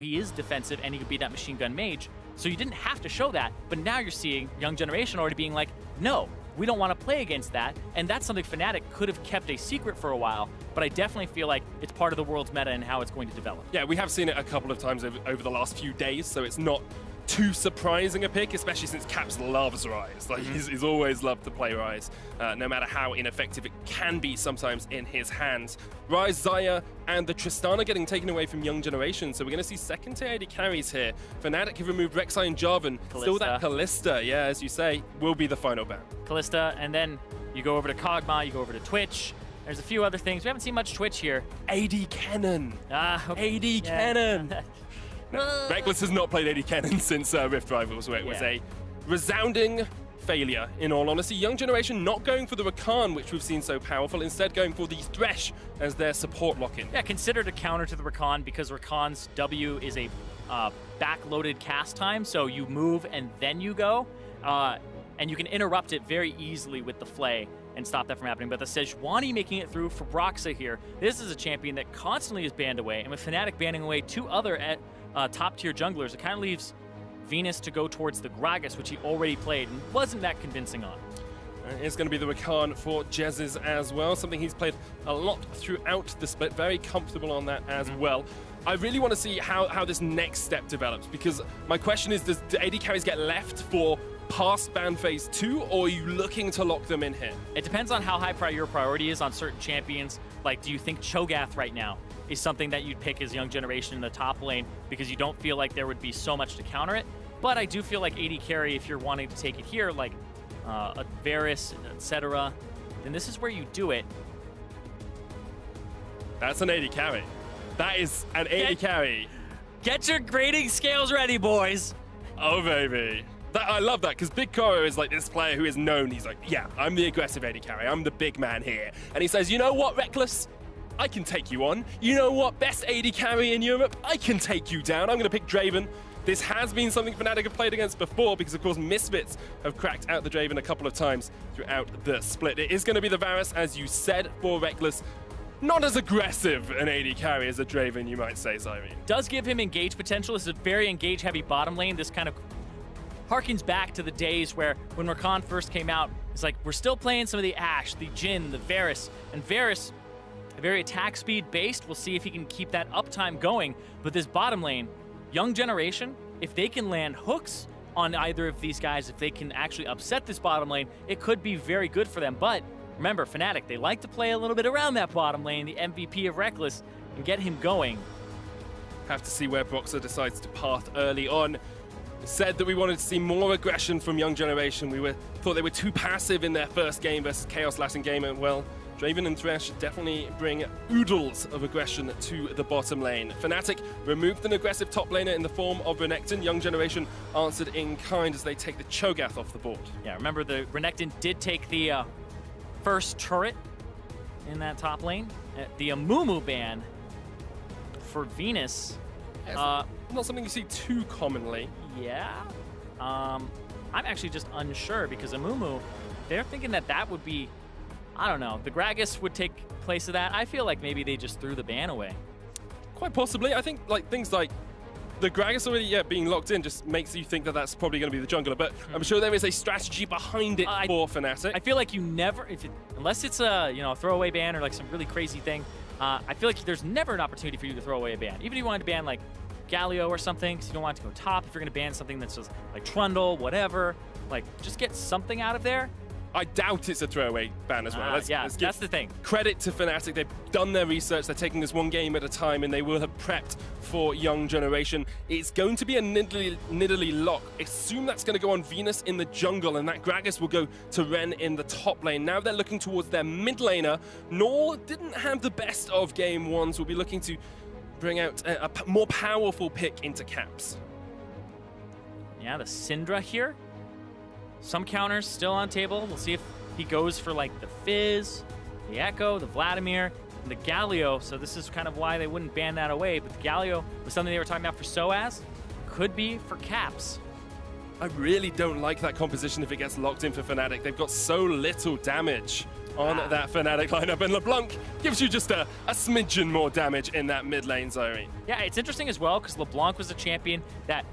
he is defensive and he could be that machine gun mage. So you didn't have to show that, but now you're seeing young generation already being like, no, we don't want to play against that. And that's something Fnatic could have kept a secret for a while, but I definitely feel like it's part of the world's meta and how it's going to develop. Yeah, we have seen it a couple of times over the last few days, so it's not too surprising a pick, especially since Caps loves Ryze. Like, he's always loved to play Ryze, no matter how ineffective it can be sometimes in his hands. Ryze, Xayah, and the Tristana getting taken away from Young Generation, so we're going to see second tier AD carries here. Fnatic have removed Rek'Sai and Jarvan. Still that Kalista, yeah, as you say, will be the final ban. Kalista, and then you go over to Kog'Maw, you go over to Twitch. There's a few other things. We haven't seen much Twitch here. AD Cannon. Okay. AD Cannon. No, Reckless has not played AD Cannon since Rift Rivals, where it was a resounding failure, in all honesty. Young Generation not going for the Rakan, which we've seen so powerful, instead going for the Thresh as their support lock-in. Yeah, considered a counter to the Rakan because Rakan's W is a back-loaded cast time, so you move and then you go, and you can interrupt it very easily with the Flay and stop that from happening. But the Sejuani making it through for Broxa here, this is a champion that constantly is banned away, and with Fnatic banning away two other top-tier junglers, it kind of leaves Venus to go towards the Gragas, which he already played and wasn't that convincing on. It's going to be the Rakan for Jez's as well, something he's played a lot throughout the split, very comfortable on that as well. I really want to see how this next step develops, because my question is, do AD carries get left for past ban phase 2, or are you looking to lock them in here? It depends on how high your priority is on certain champions. Like, do you think Cho'Gath right now is something that you'd pick as Young Generation in the top lane because you don't feel like there would be so much to counter it? But I do feel like AD carry, if you're wanting to take it here, like a Varus, etc., then this is where you do it. That's an AD carry. That is an AD carry. Get your grading scales ready, boys. Oh, baby. I love that, because Big Koro is like this player who is known. He's like, yeah, I'm the aggressive AD carry. I'm the big man here. And he says, you know what, Reckless? I can take you on. You know what, best AD carry in Europe? I can take you down. I'm going to pick Draven. This has been something Fnatic have played against before, because of course Misfits have cracked out the Draven a couple of times throughout the split. It is going to be the Varus, as you said, for Reckless. Not as aggressive an AD carry as a Draven, you might say, Zyrene. Does give him engage potential. This is a very engage-heavy bottom lane. This kind of harkens back to the days where when Rakan first came out, it's like, we're still playing some of the Ashe, the Jhin, the Varus. And Varus, very attack speed based. We'll see if he can keep that uptime going. But this bottom lane, Young Generation, if they can land hooks on either of these guys, if they can actually upset this bottom lane, it could be very good for them. But remember, Fnatic, they like to play a little bit around that bottom lane, the MVP of Reckless, and get him going. Have to see where Broxa decides to path early on. Said that we wanted to see more aggression from Young Generation. Thought they were too passive in their first game versus Chaos last in game, and well, Draven and Thresh definitely bring oodles of aggression to the bottom lane. Fnatic removed an aggressive top laner in the form of Renekton. Young Generation answered in kind as they take the Cho'Gath off the board. Yeah, remember the Renekton did take the first turret in that top lane. The Amumu ban for Venus. Not something you see too commonly. Yeah. I'm actually just unsure because Amumu, they're thinking that would be, I don't know, the Gragas would take place of that. I feel like maybe they just threw the ban away. Quite possibly. I think like things like the Gragas already being locked in just makes you think that that's probably going to be the jungler, but I'm sure there is a strategy behind it for Fnatic. I feel like you never, unless it's a a throwaway ban or like some really crazy thing, I feel like there's never an opportunity for you to throw away a ban. Even if you wanted to ban like Galio or something, because you don't want it to go top. If you're going to ban something that's just like Trundle, whatever, like just get something out of there. I doubt it's a throwaway ban as well. Let's that's the thing. Credit to Fnatic. They've done their research. They're taking this one game at a time, and they will have prepped for Young Generation. It's going to be a Nidalee lock. Assume that's going to go on Venus in the jungle, and that Gragas will go to Ren in the top lane. Now they're looking towards their mid laner. Nor didn't have the best of game ones. We'll be looking to bring out a more powerful pick into Caps. Yeah, the Syndra here. Some counters still on table. We'll see if he goes for like the Fizz, the Echo, the Vladimir, and the Galio. So this is kind of why they wouldn't ban that away. But the Galio was something they were talking about for Soaz. Could be for Caps. I really don't like that composition if it gets locked in for Fnatic. They've got so little damage. on that Fnatic lineup, and LeBlanc gives you just a smidgen more damage in that mid lane, Zyrene. Yeah, it's interesting as well because LeBlanc was a champion that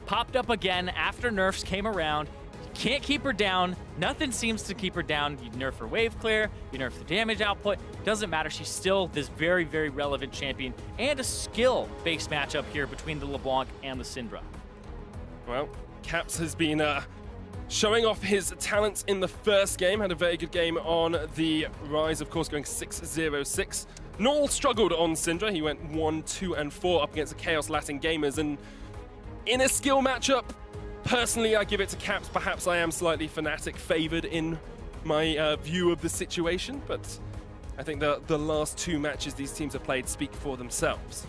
popped up again after nerfs came around. You can't keep her down. Nothing seems to keep her down. You nerf her wave clear, you nerf the damage output. Doesn't matter. She's still this very, very relevant champion and a skill-based matchup here between the LeBlanc and the Syndra. Well, Caps has been showing off his talents in the first game. Had a very good game on the Rise, of course, going 6-0-6. Null struggled on Syndra. He went 1-2-4 up against the Chaos Latin Gamers. And in a skill matchup, personally, I give it to Caps. Perhaps I am slightly Fnatic favored in my view of the situation, but I think the last two matches these teams have played speak for themselves.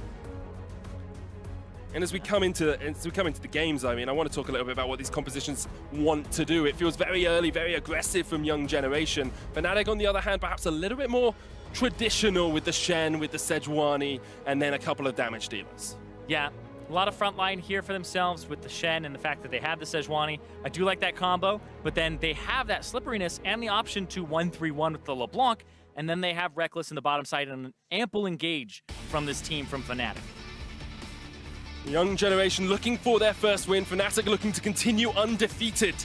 And as we come into the games, I mean, I want to talk a little bit about what these compositions want to do. It feels very early, very aggressive from Young Generation. Fnatic, on the other hand, perhaps a little bit more traditional with the Shen, with the Sejuani, and then a couple of damage dealers. Yeah, a lot of front line here for themselves with the Shen and the fact that they have the Sejuani. I do like that combo, but then they have that slipperiness and the option to 1-3-1 with the LeBlanc, and then they have Reckless in the bottom side and an ample engage from this team from Fnatic. Young Generation looking for their first win. Fnatic looking to continue undefeated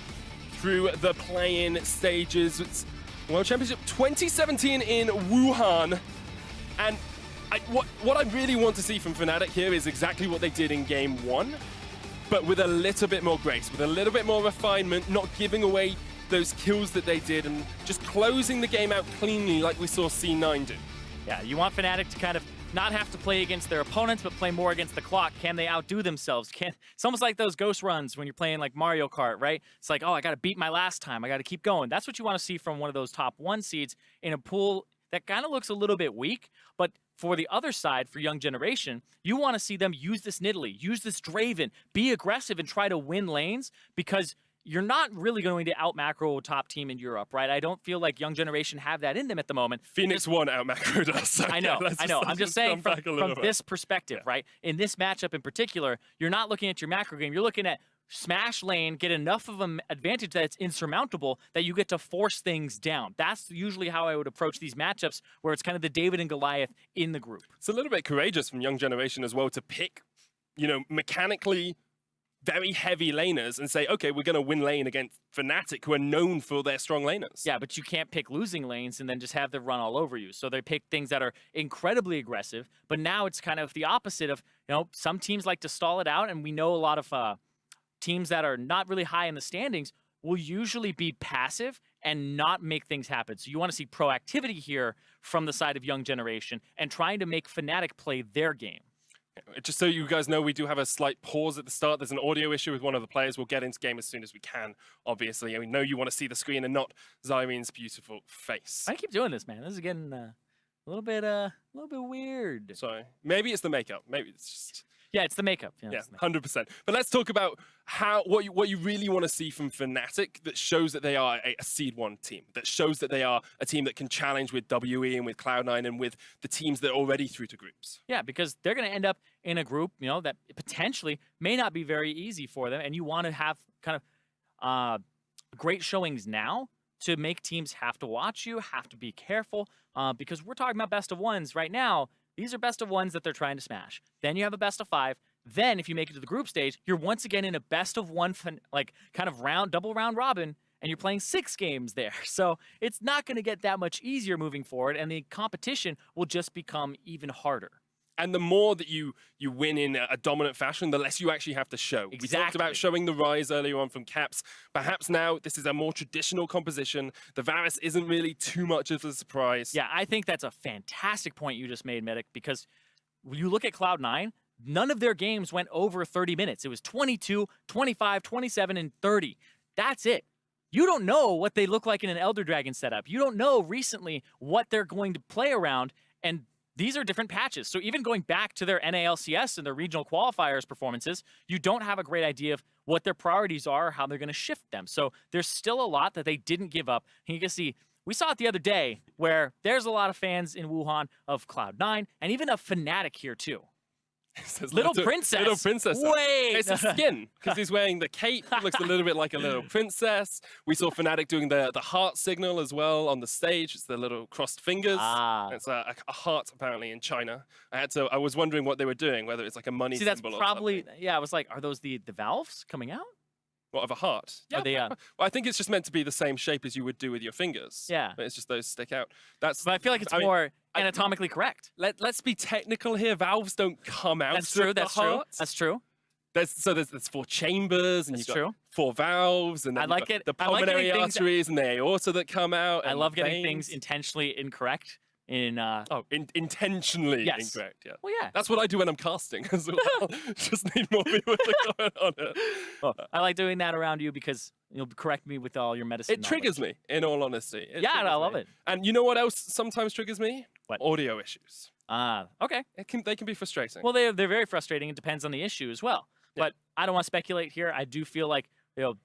through the play-in stages. It's World Championship 2017 in Wuhan. And what I really want to see from Fnatic here is exactly what they did in Game 1, but with a little bit more grace, with a little bit more refinement, not giving away those kills that they did, and just closing the game out cleanly like we saw C9 do. Yeah, you want Fnatic to kind of not have to play against their opponents, but play more against the clock. Can they outdo themselves? It's almost like those ghost runs when you're playing like Mario Kart, right? It's like, oh, I got to beat my last time. I got to keep going. That's what you want to see from one of those top 1 seeds in a pool that kind of looks a little bit weak. But for the other side, for Young Generation, you want to see them use this Nidalee, use this Draven, be aggressive and try to win lanes, because you're not really going to out-macro a top team in Europe, right? I don't feel like Young Generation have that in them at the moment. Phoenix won out-macroed us. So I know. I'm just saying from this perspective, yeah. right? In this matchup in particular, you're not looking at your macro game. You're looking at smash lane, get enough of an advantage that it's insurmountable that you get to force things down. That's usually how I would approach these matchups, where it's kind of the David and Goliath in the group. It's a little bit courageous from Young Generation as well to pick, mechanically very heavy laners and say, okay, we're going to win lane against Fnatic, who are known for their strong laners. Yeah, but you can't pick losing lanes and then just have them run all over you. So they pick things that are incredibly aggressive, but now it's kind of the opposite of, some teams like to stall it out, and we know a lot of teams that are not really high in the standings will usually be passive and not make things happen. So you want to see proactivity here from the side of Young Generation and trying to make Fnatic play their game. Just so you guys know, we do have a slight pause at the start. There's an audio issue with one of the players. We'll get into game as soon as we can, obviously. And we know you want to see the screen and not Zyrene's beautiful face. I keep doing this, man. This is getting a little bit weird. Sorry. Maybe it's the makeup. Maybe it's just... Yeah, it's the makeup. Yeah, 100%. But let's talk about what you really want to see from Fnatic that shows that they are a Seed 1 team, that shows that they are a team that can challenge with WE and with Cloud9 and with the teams that are already through to groups. Yeah, because they're going to end up in a group, that potentially may not be very easy for them, and you want to have kind of great showings now to make teams have to watch you, have to be careful, because we're talking about best of 1s right now. These are best of 1s that they're trying to smash. Then you have a best of 5. Then if you make it to the group stage, you're once again in a best of 1, like kind of double round robin, and you're playing 6 games there. So it's not going to get that much easier moving forward, and the competition will just become even harder. And the more that you win in a dominant fashion, the less you actually have to show. Exactly. We talked about showing the Rise earlier on from Caps. Perhaps now this is a more traditional composition. The Varus isn't really too much of a surprise. Yeah, I think that's a fantastic point you just made, Medic, because when you look at Cloud9, none of their games went over 30 minutes. It was 22, 25, 27, and 30. That's it. You don't know what they look like in an Elder Dragon setup. You don't know recently what they're going to play around, and these are different patches. So even going back to their NALCS and their regional qualifiers performances, you don't have a great idea of what their priorities are, how they're going to shift them. So there's still a lot that they didn't give up. And you can see, we saw it the other day where there's a lot of fans in Wuhan of Cloud9 and even of Fnatic here too. It says Little princess. Little princess. Wait. It's a skin because he's wearing the cape. It looks a little bit like a little princess. We saw Fnatic doing the heart signal as well on the stage. It's the little crossed fingers. It's a heart apparently in China. I was wondering what they were doing, whether it's like a money symbol. See, that's probably I was like, are those the valves coming out? What, of a heart? Yeah. Well, I think it's just meant to be the same shape as you would do with your fingers. Yeah. But it's just those stick out. But I feel like it's more anatomically correct. Let's be technical here. Valves don't come out That's true. of the heart. That's true. There's 4 chambers, and That's you've got true. 4 valves, and then I like you've got it. the I like pulmonary getting things- arteries and the aorta that come out. I and love the getting veins. things intentionally incorrect. Intentionally Yes. incorrect, yeah. Well, yeah. That's what I do when I'm casting as well. Just need more people to comment on it. Well, I like doing that around you because you'll correct me with all your medicine. It triggers me, in all honesty. Yeah, I love it. And you know what else sometimes triggers me? What? Audio issues. Okay. They can be frustrating. Well, they're very frustrating. It depends on the issue as well. Yeah. But I don't want to speculate here. I do feel like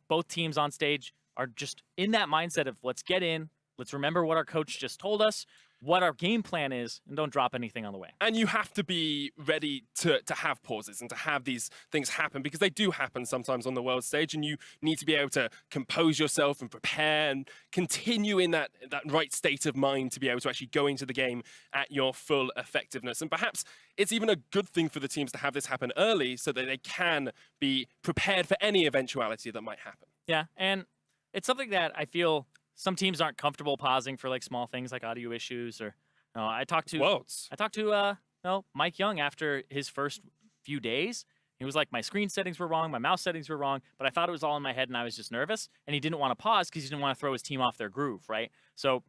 both teams on stage are just in that mindset of let's get in, let's remember what our coach just told us, what our game plan is, and don't drop anything on the way. And you have to be ready to have pauses and to have these things happen, because they do happen sometimes on the world stage, and you need to be able to compose yourself and prepare and continue in that right state of mind to be able to actually go into the game at your full effectiveness. And perhaps it's even a good thing for the teams to have this happen early so that they can be prepared for any eventuality that might happen. Yeah, and it's something that I feel some teams aren't comfortable pausing for like small things like audio issues or I talked to Mike Young after his first few days. He was like, my screen settings were wrong, my mouse settings were wrong, but I thought it was all in my head and I was just nervous. And he didn't want to pause because he didn't want to throw his team off their groove, right? So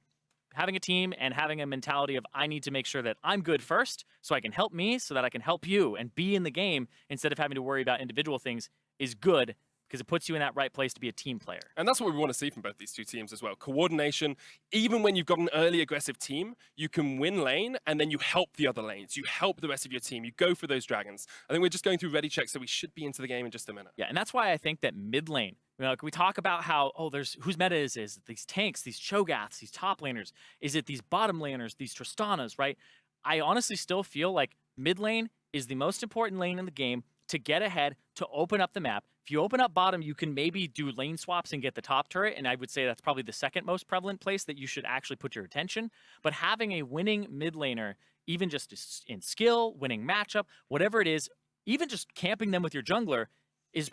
having a team and having a mentality of I need to make sure that I'm good first so I can help me so that I can help you and be in the game instead of having to worry about individual things is good, because it puts you in that right place to be a team player. And that's what we want to see from both these two teams as well. Coordination. Even when you've got an early aggressive team, you can win lane, and then you help the other lanes. You help the rest of your team. You go for those dragons. I think we're just going through ready checks, so we should be into the game in just a minute. Yeah, and that's why I think that mid lane, we talk about how, there's whose meta is it these tanks, these Cho'Gaths, these top laners? Is it these bottom laners, these Tristanas, right? I honestly still feel like mid lane is the most important lane in the game to get ahead, to open up the map. If you open up bottom, you can maybe do lane swaps and get the top turret, and I would say that's probably the second most prevalent place that you should actually put your attention. But having a winning mid laner, even just in skill, winning matchup, whatever it is, even just camping them with your jungler is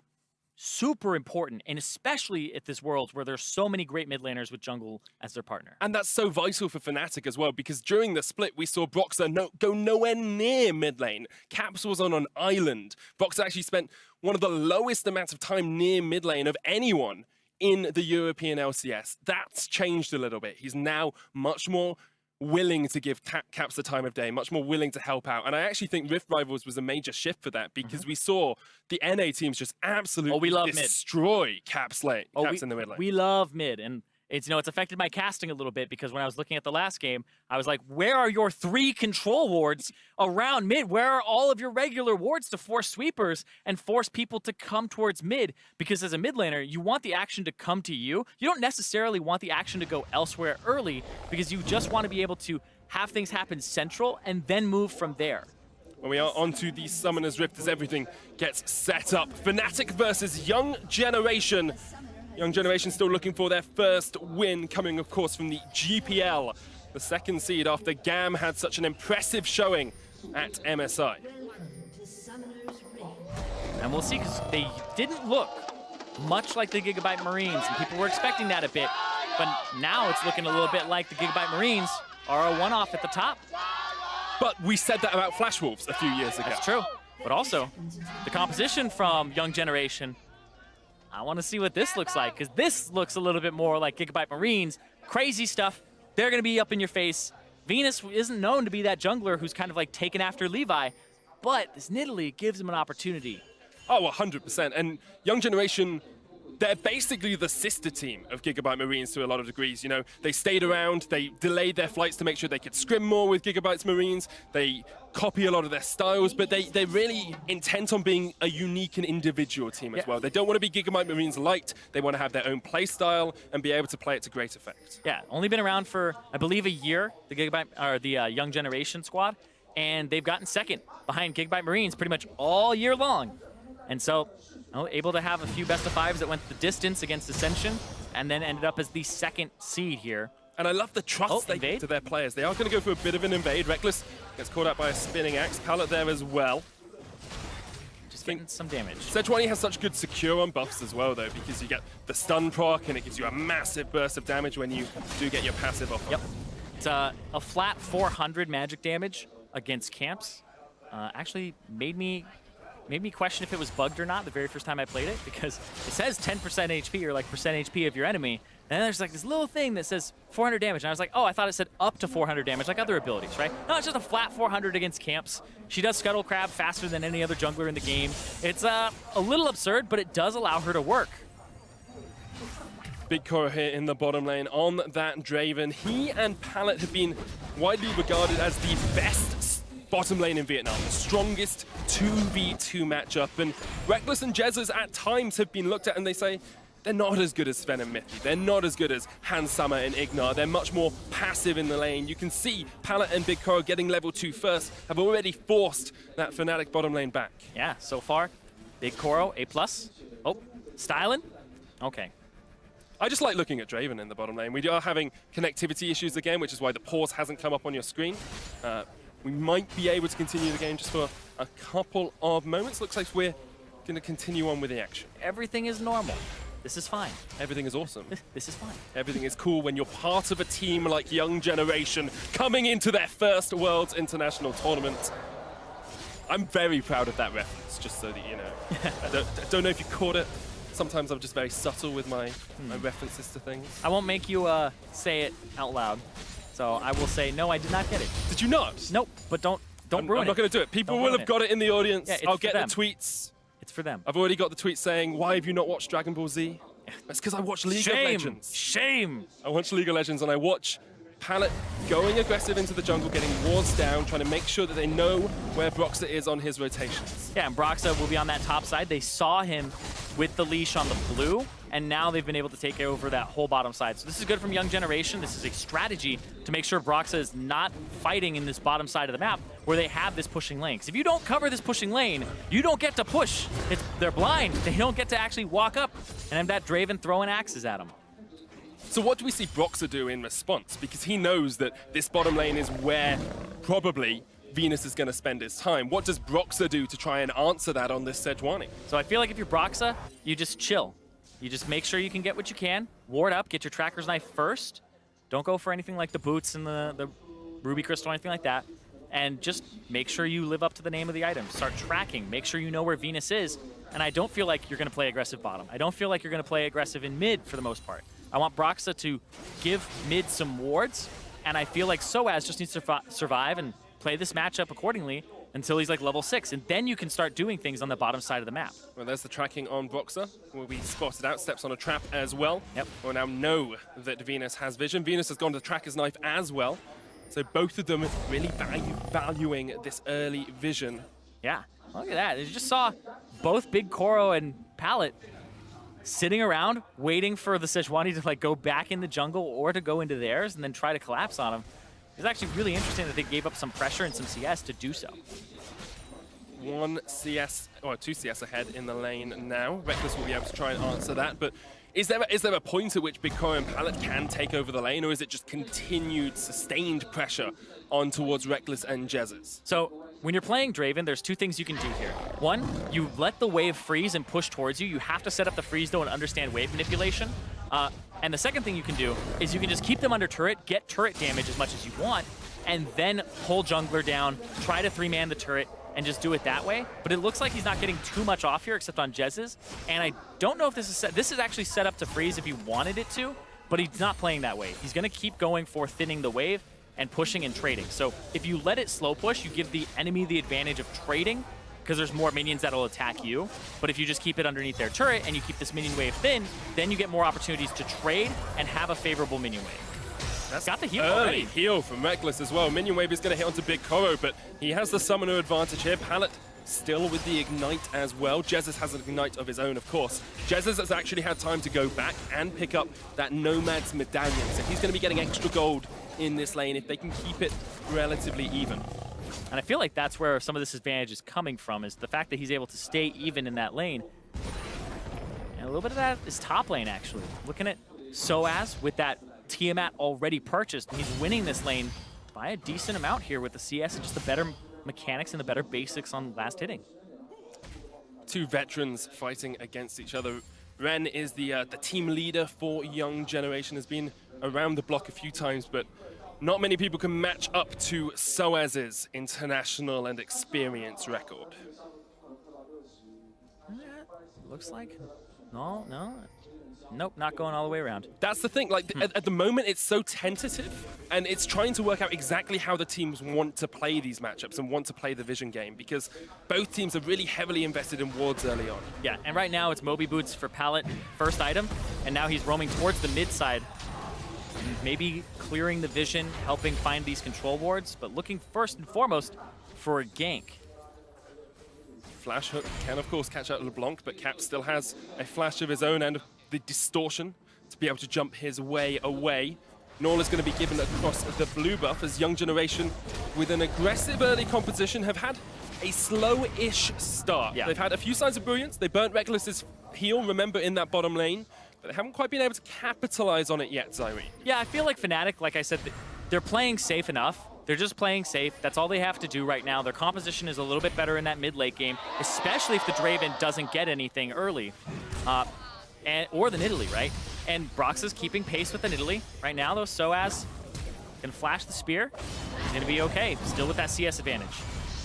super important, and especially at this world where there's so many great mid laners with jungle as their partner. And that's so vital for Fnatic as well, because during the split, we saw Broxah go nowhere near mid lane. Caps was on an island. Broxah actually spent one of the lowest amounts of time near mid lane of anyone in the European LCS. That's changed a little bit. He's now much more willing to give Caps the time of day, much more willing to help out. And I actually think Rift Rivals was a major shift for that, because we saw the NA teams just absolutely destroy Caps in the mid lane. We love mid, and it's it's affected my casting a little bit, because when I was looking at the last game, I was like, where are your 3 control wards around mid? Where are all of your regular wards to force sweepers and force people to come towards mid? Because as a mid laner, you want the action to come to you. You don't necessarily want the action to go elsewhere early, because you just want to be able to have things happen central and then move from there. When we are onto the Summoner's Rift as everything gets set up. Fnatic versus Young Generation. Young Generation still looking for their first win, coming, of course, from the GPL, the second seed after GAM had such an impressive showing at MSI. And we'll see, because they didn't look much like the Gigabyte Marines, and people were expecting that a bit. But now it's looking a little bit like the Gigabyte Marines are a one-off at the top. But we said that about Flash Wolves a few years ago. That's true. But also, the composition from Young Generation, I want to see what this looks like, because this looks a little bit more like Gigabyte Marines. Crazy stuff. They're going to be up in your face. Venus isn't known to be that jungler who's kind of like taken after Levi, but this Nidalee gives him an opportunity. Oh, 100%. And Young Generation, they're basically the sister team of Gigabyte Marines to a lot of degrees. They stayed around, they delayed their flights to make sure they could scrim more with Gigabyte's Marines. They copy a lot of their styles, but they're really intent on being a unique and individual team as well. They don't want to be Gigabyte Marines light. They want to have their own play style and be able to play it to great effect. Yeah, only been around for, I believe, a year, the Young Generation squad. and they've gotten second behind Gigabyte Marines pretty much all year long. And so, able to have a few best of fives that went the distance against Ascension, and then ended up as the second seed here. And I love the trust they invade give to their players. They are going to go for a bit of an invade. Reckless gets caught out by a spinning axe. Pallet there as well. Just getting some damage. Sejuani has such good secure on buffs as well, though, because you get the stun proc, and it gives you a massive burst of damage when you do get your passive off. Yep. It's a flat 400 magic damage against camps. Actually made me question if it was bugged or not the very first time I played it, because it says 10% HP or like percent HP of your enemy, and then there's like this little thing that says 400 damage, and I was like, oh, I thought it said up to 400 damage like other abilities, right? No, it's just a flat 400 against camps. She does Scuttle Crab faster than any other jungler in the game. It's a little absurd, but it does allow her to work. Big Koro here in the bottom lane on that Draven. He and Pallet have been widely regarded as the best bottom lane in Vietnam, the strongest 2v2 matchup. And Reckless and Jesus at times have been looked at and they say, they're not as good as Sven and Mithy. They're not as good as Hans Summer and Ignar. They're much more passive in the lane. You can see Pallet and Big Koro getting level 2 first have already forced that Fnatic bottom lane back. Yeah, so far, Big Koro, A+. Oh, styling? Okay. I just like looking at Draven in the bottom lane. We are having connectivity issues again, which is why the pause hasn't come up on your screen. We might be able to continue the game just for a couple of moments. Looks like we're going to continue on with the action. Everything is normal. This is fine. Everything is awesome. This is fine. Everything is cool when you're part of a team like Young Generation coming into their first Worlds International Tournament. I'm very proud of that reference, just so that you know. I don't know if you caught it. Sometimes I'm just very subtle with my references to things. I won't make you say it out loud. So I will say, no, I did not get it. Did you not? Nope, but don't ruin it. I'm not going to do it. People will have got it in the audience. Yeah, I'll get the tweets. It's for them. I've already got the tweet saying, why have you not watched Dragon Ball Z? That's because I watch League of Legends. Shame! I watch League of Legends and I watch Pallet going aggressive into the jungle, getting wards down, trying to make sure that they know where Broxah is on his rotations. Yeah, and Broxah will be on that top side. They saw him with the leash on the blue, and now they've been able to take over that whole bottom side. So this is good from Young Generation. This is a strategy to make sure Broxah is not fighting in this bottom side of the map where they have this pushing lane. Because if you don't cover this pushing lane, you don't get to push. They're blind. They don't get to actually walk up and have that Draven throwing axes at them. So what do we see Broxah do in response? Because he knows that this bottom lane is where probably Venus is going to spend his time. What does Broxah do to try and answer that on this Sejuani? So I feel like if you're Broxah, you just chill. You just make sure you can get what you can, ward up, get your Tracker's Knife first. Don't go for anything like the boots and the Ruby Crystal or anything like that. And just make sure you live up to the name of the item. Start tracking. Make sure you know where Venus is. And I don't feel like you're going to play aggressive bottom. I don't feel like you're going to play aggressive in mid for the most part. I want Broxah to give mid some wards, and I feel like Soaz just needs to survive and play this matchup accordingly until he's like level 6, and then you can start doing things on the bottom side of the map. Well, there's the tracking on Broxah. Will be spotted out, steps on a trap as well. Yep. We'll now know that Venus has vision. Venus has gone to Tracker's Knife as well. So both of them really valuing this early vision. Yeah, look at that. You just saw both Big Koro and Pallet sitting around waiting for the Sejuani to like go back in the jungle or to go into theirs and then try to collapse on him. It's actually really interesting that they gave up some pressure and some CS to do so. 1 CS, or 2 CS ahead in the lane now. Reckless will be able to try and answer that, but is there a point at which Big Koro and Pallet can take over the lane, or is it just continued, sustained pressure on towards Reckless and Jesus? So when you're playing Draven, there's 2 things you can do here. 1, you let the wave freeze and push towards you. You have to set up the freeze though and understand wave manipulation. And the second thing you can do is you can just keep them under turret, get turret damage as much as you want, and then pull jungler down, try to 3-man the turret, and just do it that way. But it looks like he's not getting too much off here except on Jez's. And I don't know if this is set. This is actually set up to freeze if you wanted it to, but he's not playing that way. He's going to keep going for thinning the wave and pushing and trading. So if you let it slow push, you give the enemy the advantage of trading because there's more minions that'll attack you. But if you just keep it underneath their turret and you keep this minion wave thin, then you get more opportunities to trade and have a favorable minion wave. That's got the heal early already. Heal from Reckless as well. Minion wave is going to hit onto Big Koro, but he has the summoner advantage here. Pallet still with the ignite as well. Jesus has an ignite of his own, of course. Jesus has actually had time to go back and pick up that Nomad's medallion, so he's going to be getting extra gold in this lane if they can keep it relatively even. And I feel like that's where some of this advantage is coming from, is the fact that he's able to stay even in that lane. And a little bit of that is top lane, actually. Looking at Soaz with that Tiamat already purchased, and he's winning this lane by a decent amount here with the CS and just the better mechanics and the better basics on last hitting. Two veterans fighting against each other. Ren is the team leader for Young Generation, has been around the block a few times, but not many people can match up to Soaz's international and experience record. Looks like, nope, not going all the way around. That's the thing, like at the moment it's so tentative, and it's trying to work out exactly how the teams want to play these matchups and want to play the vision game, because both teams are really heavily invested in wards early on. Yeah, and right now it's Moby Boots for Pallet, first item, and now he's roaming towards the mid side. Maybe clearing the vision, helping find these control wards, but looking first and foremost for a gank. Flash hook can of course catch out LeBlanc, but Cap still has a flash of his own and the distortion to be able to jump his way away. Null is going to be given across the blue buff as Young Generation, with an aggressive early composition, have had a slow-ish start. Yeah. They've had a few signs of brilliance. They burnt Reckless's heal, remember, in that bottom lane, but they haven't quite been able to capitalize on it yet, Zyrene. Yeah, I feel like Fnatic, like I said, they're playing safe enough. They're just playing safe. That's all they have to do right now. Their composition is a little bit better in that mid-late game, especially if the Draven doesn't get anything early. Or the Nidalee, right? And Brox is keeping pace with the Nidalee. Right now, though, Soaz can flash the spear. He's going to be okay, still with that CS advantage.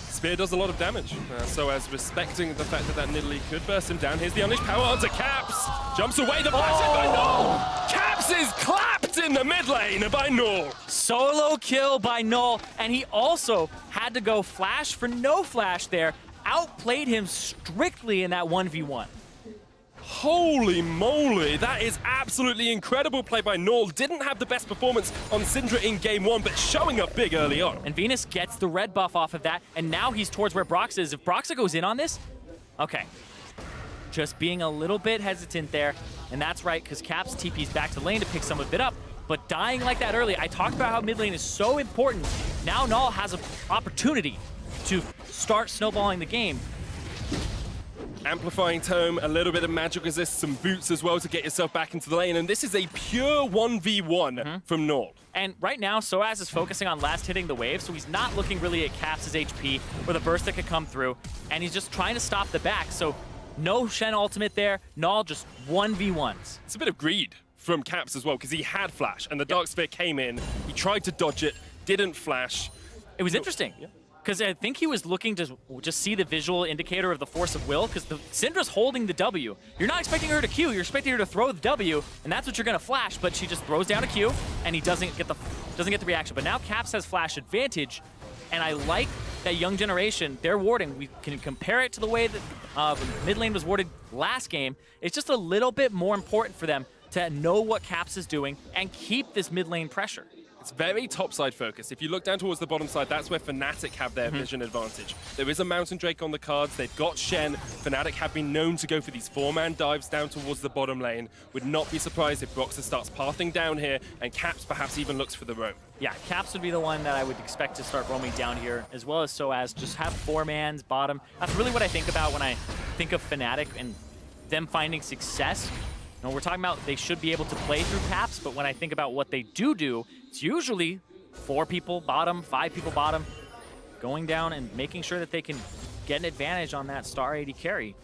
Spear does a lot of damage, Soaz respecting the fact that that Nidalee could burst him down. Here's the unleashed power onto Caps. Jumps away, the flash by Null. Caps is clapped in the mid lane by Null. Solo kill by Null, and he also had to go flash for no flash there. Outplayed him strictly in that 1v1. Holy moly, that is absolutely incredible play by Null. Didn't have the best performance on Syndra in game one, but showing up big early on. And Venus gets the red buff off of that, and now he's towards where Brox is. If Broxa goes in on this, okay. Just being a little bit hesitant there, and that's right, because Caps TP's back to lane to pick some of it up, but dying like that early, I talked about how mid lane is so important. Now Null has an opportunity to start snowballing the game. Amplifying Tome, a little bit of magic resist, some boots as well to get yourself back into the lane, and this is a pure 1v1 from Null. And right now, Soaz is focusing on last hitting the wave, so he's not looking really at Caps' HP or the burst that could come through, and he's just trying to stop the back, so no Shen ultimate there, Null just 1v1s. It's a bit of greed from Caps as well, because he had flash, and the Dark Sphere came in, he tried to dodge it, didn't flash. It was interesting. Because I think he was looking to just see the visual indicator of the force of will, because Syndra's holding the W. You're not expecting her to Q, you're expecting her to throw the W, and that's what you're going to flash, but she just throws down a Q, and he doesn't get the reaction. But now Caps has flash advantage, and I like that Young Generation, their warding, we can compare it to the way that mid lane was warded last game. It's just a little bit more important for them to know what Caps is doing and keep this mid lane pressure. It's very topside focused. If you look down towards the bottom side, that's where Fnatic have their vision advantage. There is a Mountain Drake on the cards. They've got Shen. Fnatic have been known to go for these 4-man dives down towards the bottom lane. Would not be surprised if Broxah starts pathing down here and Caps perhaps even looks for the roam. Yeah, Caps would be the one that I would expect to start roaming down here, as well as Soaz. Just have 4-mans, bottom. That's really what I think about when I think of Fnatic and them finding success. You know, we're talking about they should be able to play through Caps, but when I think about what they do, it's usually 4 people bottom, 5 people bottom, going down and making sure that they can get an advantage on that star 80 carry.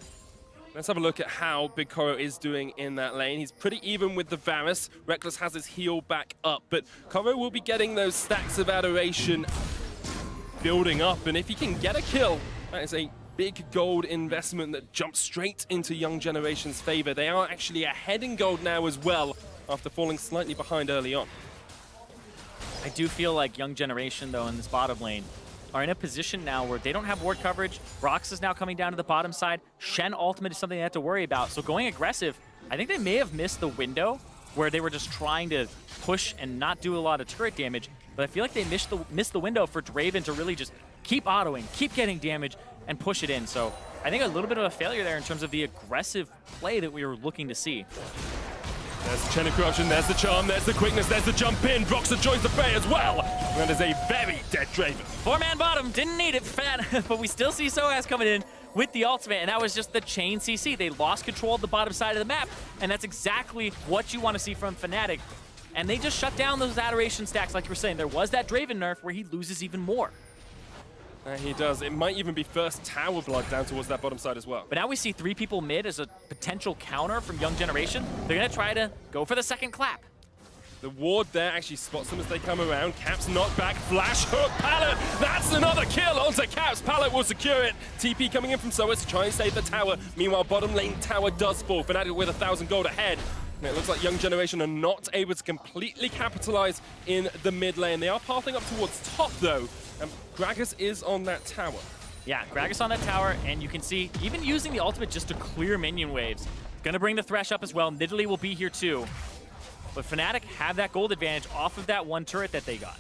Let's have a look at how Big Koro is doing in that lane. He's pretty even with the Varus. Reckless has his heal back up, but Koro will be getting those stacks of adoration building up, and if he can get a kill, that is a big gold investment that jumps straight into Young Generation's favor. They are actually ahead in gold now as well, after falling slightly behind early on. I do feel like Young Generation, though, in this bottom lane, are in a position now where they don't have ward coverage. Brox is now coming down to the bottom side. Shen ultimate is something they have to worry about. So going aggressive, I think they may have missed the window where they were just trying to push and not do a lot of turret damage. But I feel like they missed the window for Draven to really just keep autoing, keep getting damage, and push it in. So I think a little bit of a failure there in terms of the aggressive play that we were looking to see. There's the chain of corruption, there's the charm, there's the quickness, there's the jump in. Broxah joins the fray as well. That is a very dead Draven. 4-man bottom, didn't need it, but we still see Soaz coming in with the ultimate, and that was just the chain CC. They lost control of the bottom side of the map, and that's exactly what you want to see from Fnatic. And they just shut down those adoration stacks, like you were saying. There was that Draven nerf where he loses even more. He does. It might even be first tower blood down towards that bottom side as well. But now we see 3 people mid as a potential counter from Young Generation. They're going to try to go for the second clap. The ward there actually spots them as they come around. Caps knocked back, flash hook, Pallet. That's another kill onto Caps. Pallet will secure it. TP coming in from Soaz to try and save the tower. Meanwhile, bottom lane tower does fall. Fnatic with 1,000 gold ahead. And it looks like Young Generation are not able to completely capitalize in the mid lane. They are pathing up towards top though. And Gragas is on that tower. Yeah, Gragas on that tower, and you can see even using the ultimate just to clear minion waves. Gonna bring the Thresh up as well. Nidalee will be here too. But Fnatic have that gold advantage off of that one turret that they got.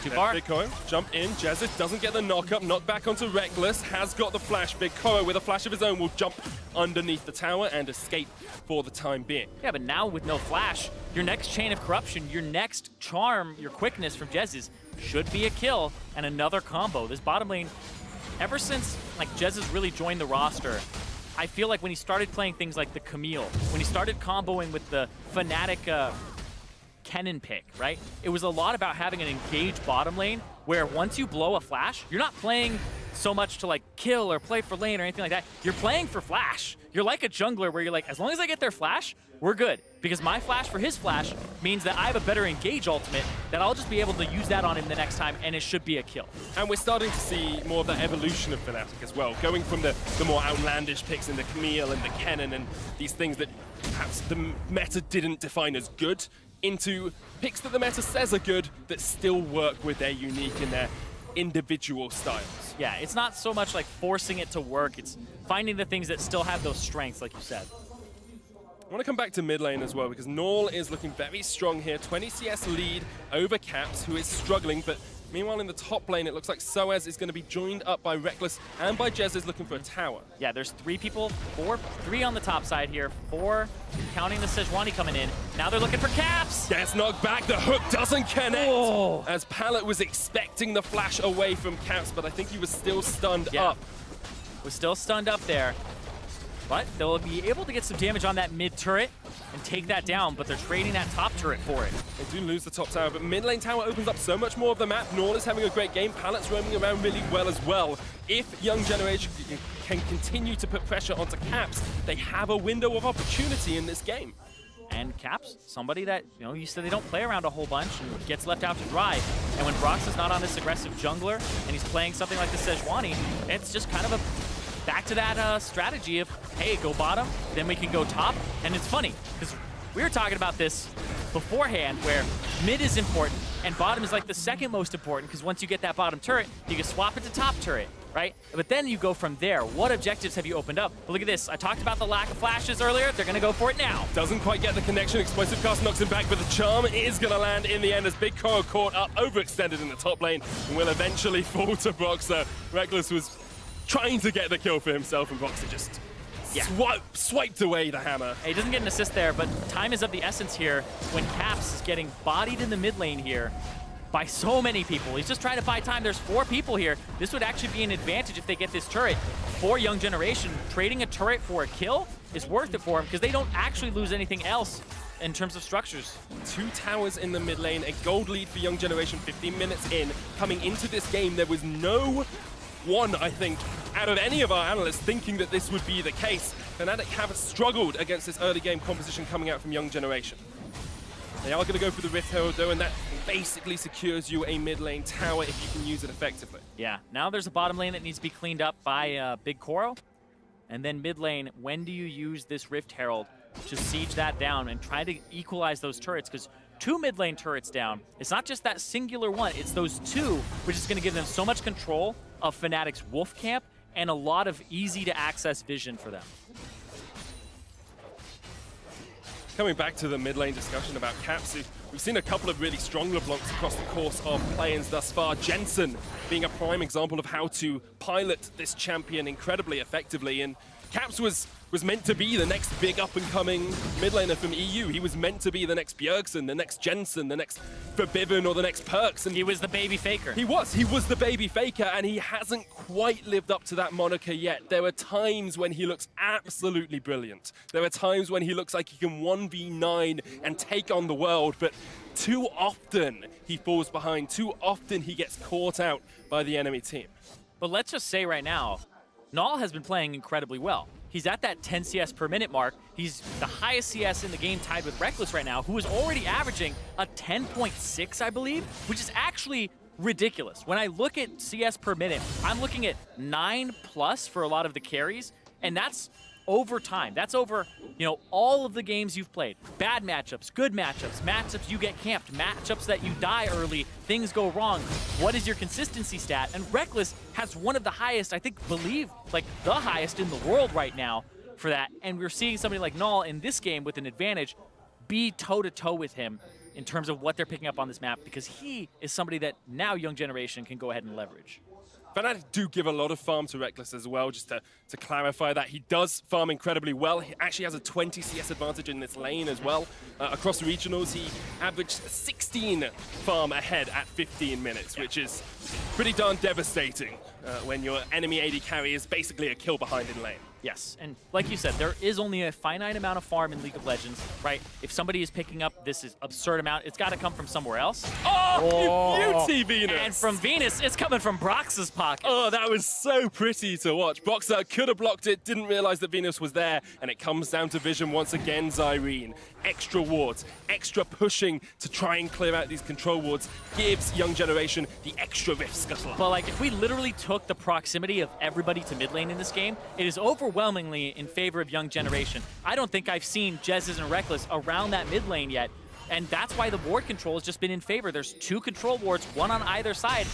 Too far. Big Koro, jump in. Jezis doesn't get the knock-up. Knocked back onto Reckless. Has got the flash. Big Koro with a flash of his own will jump underneath the tower and escape for the time being. Yeah, but now with no flash, your next chain of corruption, your next charm, your quickness from Jezis should be a kill and another combo. This bottom lane, ever since like Jezis really joined the roster, I feel like when he started playing things like the Camille, when he started comboing with the Fnatic Kennen pick, right? It was a lot about having an engaged bottom lane where once you blow a flash, you're not playing so much to like kill or play for lane or anything like that. You're playing for flash. You're like a jungler where you're like, as long as I get their flash, we're good. Because my flash for his flash means that I have a better engage ultimate that I'll just be able to use that on him the next time and it should be a kill. And we're starting to see more of the evolution of Fnatic as well. Going from the more outlandish picks in the Camille and the Kennen and these things that perhaps the meta didn't define as good into picks that the meta says are good that still work with their unique and their individual styles. Yeah, it's not so much like forcing it to work, it's finding the things that still have those strengths, like you said. I want to come back to mid lane as well because Norl is looking very strong here. 20 CS lead over Caps, who is struggling, but meanwhile in the top lane it looks like Soaz is going to be joined up by Reckless and by Jezis looking for a tower. Yeah, there's 3 people, 3 on the top side here, 4 counting the Sejuani coming in. Now they're looking for Caps! Gets knocked back, the hook doesn't connect! Oh. As Pallet was expecting the flash away from Caps, but I think he was still stunned up. Was still stunned up there. But they'll be able to get some damage on that mid turret and take that down, but they're trading that top turret for it. They do lose the top tower, but mid lane tower opens up so much more of the map. Norl is having a great game. Pallet's roaming around really well as well. If Young Generation can continue to put pressure onto Caps, they have a window of opportunity in this game. And Caps, somebody that, you said they don't play around a whole bunch and gets left out to dry. And when Brox is not on this aggressive jungler and he's playing something like the Sejuani, it's just kind of a back to that strategy of, hey, go bottom, then we can go top. And it's funny, because we were talking about this beforehand, where mid is important, and bottom is like the second most important, because once you get that bottom turret, you can swap it to top turret, right? But then you go from there. What objectives have you opened up? But look at this. I talked about the lack of flashes earlier. They're going to go for it now. Doesn't quite get the connection. Explosive cast knocks him back, but the charm is going to land in the end as Big Koro caught up, overextended in the top lane, and will eventually fall to Broxah. Reckless was trying to get the kill for himself, and Broxah just swiped away the hammer. He doesn't get an assist there, but time is of the essence here when Caps is getting bodied in the mid lane here by so many people. He's just trying to buy time. There's 4 people here. This would actually be an advantage if they get this turret. For Young Generation, trading a turret for a kill is worth it for them because they don't actually lose anything else in terms of structures. 2 towers in the mid lane, a gold lead for Young Generation 15 minutes in. Coming into this game, there was no one, I think, out of any of our analysts thinking that this would be the case. Fnatic have struggled against this early game composition coming out from Young Generation. They are going to go for the Rift Herald though, and that basically secures you a mid lane tower if you can use it effectively. Yeah, now there's a bottom lane that needs to be cleaned up by Big Koro. And then mid lane, when do you use this Rift Herald to siege that down and try to equalize those turrets? Because 2 mid lane turrets down, it's not just that singular one, it's those 2, which is going to give them so much control of Fnatic's Wolf Camp and a lot of easy to access vision for them. Coming back to the mid lane discussion about Caps, we've seen a couple of really strong LeBlancs across the course of play-ins thus far. Jensen being a prime example of how to pilot this champion incredibly effectively, and Caps was was meant to be the next big up-and-coming mid laner from EU. He was meant to be the next Bjergsen, the next Jensen, the next Forbidden, or the next Perks. And he was the baby faker. He was the baby faker, and he hasn't quite lived up to that moniker yet. There are times when he looks absolutely brilliant. There are times when he looks like he can 1v9 and take on the world, but too often he falls behind. Too often he gets caught out by the enemy team. But let's just say right now, Null has been playing incredibly well. He's at that 10 CS per minute mark. He's the highest CS in the game, tied with Reckless right now, who is already averaging a 10.6, I believe, which is actually ridiculous. When I look at CS per minute, I'm looking at 9+ for a lot of the carries, and that's over time. That's over, all of the games you've played. Bad matchups, good matchups, matchups you get camped, matchups that you die early, things go wrong. What is your consistency stat? And Reckless has one of the highest, I believe, like the highest in the world right now for that. And we're seeing somebody like Null in this game with an advantage be toe-to-toe with him in terms of what they're picking up on this map, because he is somebody that now Young Generation can go ahead and leverage. Fnatic do give a lot of farm to Reckless as well, just to clarify that. He does farm incredibly well. He actually has a 20 CS advantage in this lane as well. Across regionals, he averaged 16 farm ahead at 15 minutes, which is pretty darn devastating when your enemy AD carry is basically a kill behind in lane. Yes, and like you said, there is only a finite amount of farm in League of Legends, right? If somebody is picking up this absurd amount, it's got to come from somewhere else. Oh, beauty, Venus! And from Venus, it's coming from Brox's pocket. Oh, that was so pretty to watch. Broxer could have blocked it, didn't realize that Venus was there, and it comes down to vision once again, Zyrene. Extra wards, extra pushing to try and clear out these control wards gives Young Generation the extra Rift Scuttle. But if we literally took the proximity of everybody to mid lane in this game, it is overwhelmingly in favor of Young Generation. I don't think I've seen Jezzes and Reckless around that mid lane yet, and that's why the ward control has just been in favor. There's 2 control wards, one on either side.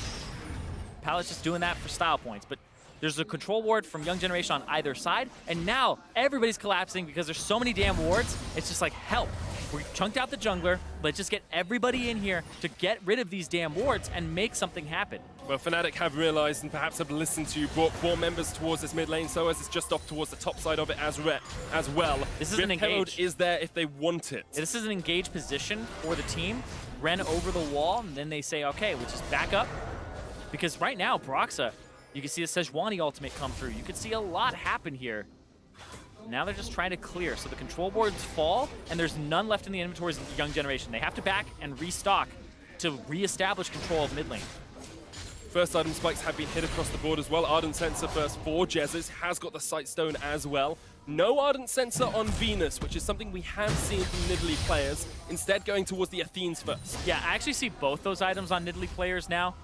Palace just doing that for style points, but there's a control ward from Young Generation on either side, and now everybody's collapsing because there's so many damn wards. It's just like, help. We chunked out the jungler. Let's just get everybody in here to get rid of these damn wards and make something happen. Well, Fnatic have realized and perhaps have listened to you, brought 4 members towards this mid lane, so as it's just off towards the top side of it as well. This is an engage. Herald is there if they want it. This is an engage position for the team. Ren over the wall, and then they say, okay, we'll just back up. Because right now, Broxa, you can see the Sejuani ultimate come through. You can see a lot happen here. Now they're just trying to clear. So the control boards fall, and there's none left in the inventories of the Young Generation. They have to back and restock to reestablish control of mid lane. First item spikes have been hit across the board as well. Ardent Sensor first for Jezzes, has got the Sight Stone as well. No Ardent Sensor on Venus, which is something we have seen from Nidalee players, instead going towards the Athenes first. Yeah, I actually see both those items on Nidalee players now.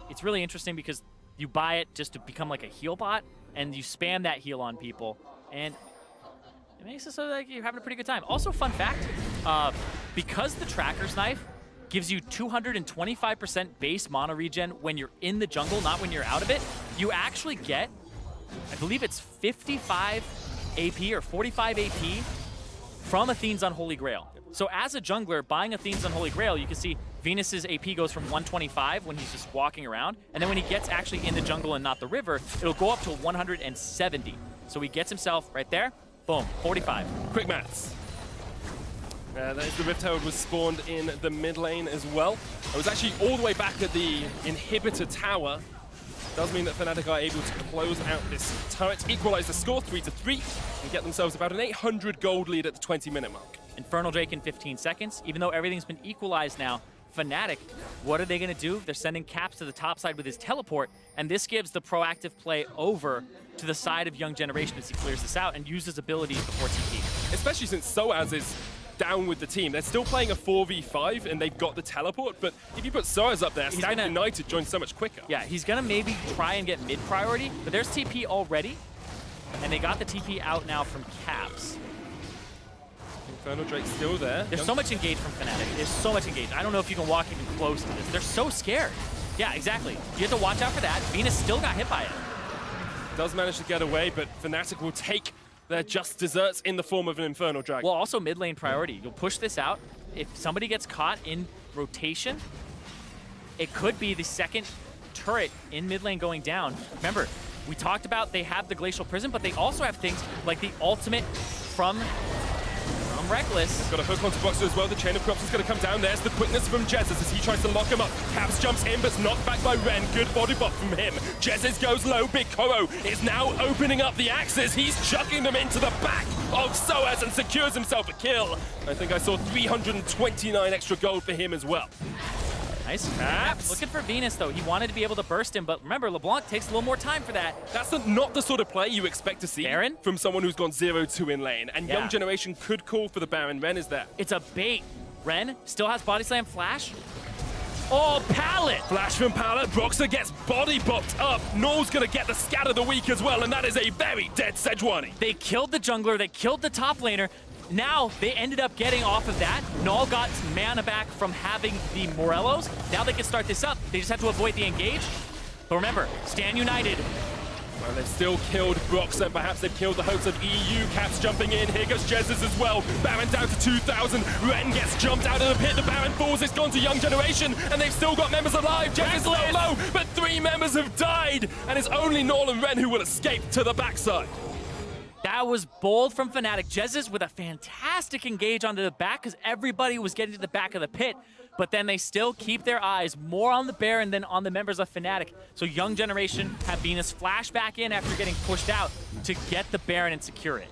It's really interesting because you buy it just to become like a heal bot, and you spam that heal on people, and it makes it so that you're having a pretty good time. Also, fun fact, because the Tracker's Knife gives you 225% base mana regen when you're in the jungle, not when you're out of it, you actually get, I believe it's 55 AP or 45 AP from Athene's Unholy Grail. So as a jungler, buying Athene's Unholy Grail, you can see Venus's AP goes from 125 when he's just walking around, and then when he gets actually in the jungle and not the river, it'll go up to 170. So he gets himself right there, boom, 45. Quick maths. That is the Rift Herald was spawned in the mid lane as well. It was actually all the way back at the inhibitor tower. Does mean that Fnatic are able to close out this turret, equalize the score 3-3, and get themselves about an 800 gold lead at the 20-minute mark. Infernal Drake in 15 seconds. Even though everything's been equalized now, Fnatic, what are they going to do? They're sending Caps to the top side with his teleport, and this gives the proactive play over to the side of Young Generation as he clears this out and uses abilities before TP. Especially since Soaz is down with the team. They're still playing a 4v5 and they've got the teleport, but if you put Soaz up there, Stand United joins so much quicker. Yeah, he's going to maybe try and get mid priority, but there's TP already, and they got the TP out now from Caps. Infernal Drake still there. There's so much engage from Fnatic. There's so much engage. I don't know if you can walk even close to this. They're so scared. Yeah, exactly. You have to watch out for that. Venus still got hit by it. Does manage to get away, but Fnatic will take their just desserts in the form of an Infernal Dragon. Well, also mid lane priority. You'll push this out. If somebody gets caught in rotation, it could be the second turret in mid lane going down. Remember, we talked about they have the Glacial Prison, but they also have things like the ultimate from Reckless. Got a hook onto Boxer as well. The chain of crops is going to come down. There's the quickness from Jez as he tries to lock him up. Caps jumps in, but knocked back by Ren. Good body buff from him. Jez goes low. Big Koro is now opening up the axes. He's chucking them into the back of Soaz and secures himself a kill. I think I saw 329 extra gold for him as well. Nice. Caps. Looking for Venus, though. He wanted to be able to burst him, but remember, LeBlanc takes a little more time for that. That's not the sort of play you expect to see Baron? from someone who's gone 0-2 in lane. And Yeah. Young Generation could call for the Baron. Ren is there. It's a bait. Ren still has Body Slam Flash. Oh, Pallet! Flash from Pallet. Broxer gets body bopped up. Null's going to get the scat of the week as well, and that is a very dead Sejuani. They killed the jungler. They killed the top laner. Now, they ended up getting off of that. Null got mana back from having the Morellos. Now they can start this up. They just have to avoid the engage. But remember, stand united. Well, they've still killed Broxer. Perhaps they've killed the hopes of EU. Caps jumping in. Here goes Jez's as well. Baron down to 2,000. Ren gets jumped out of the pit. The Baron falls. It's gone to Young Generation, and they've still got members alive. Jez is low, but 3 members have died. And it's only Null and Ren who will escape to the backside. That was bold from Fnatic. Jez's with a fantastic engage onto the back because everybody was getting to the back of the pit, but then they still keep their eyes more on the Baron than on the members of Fnatic. So Young Generation have Venus flash back in after getting pushed out to get the Baron and secure it.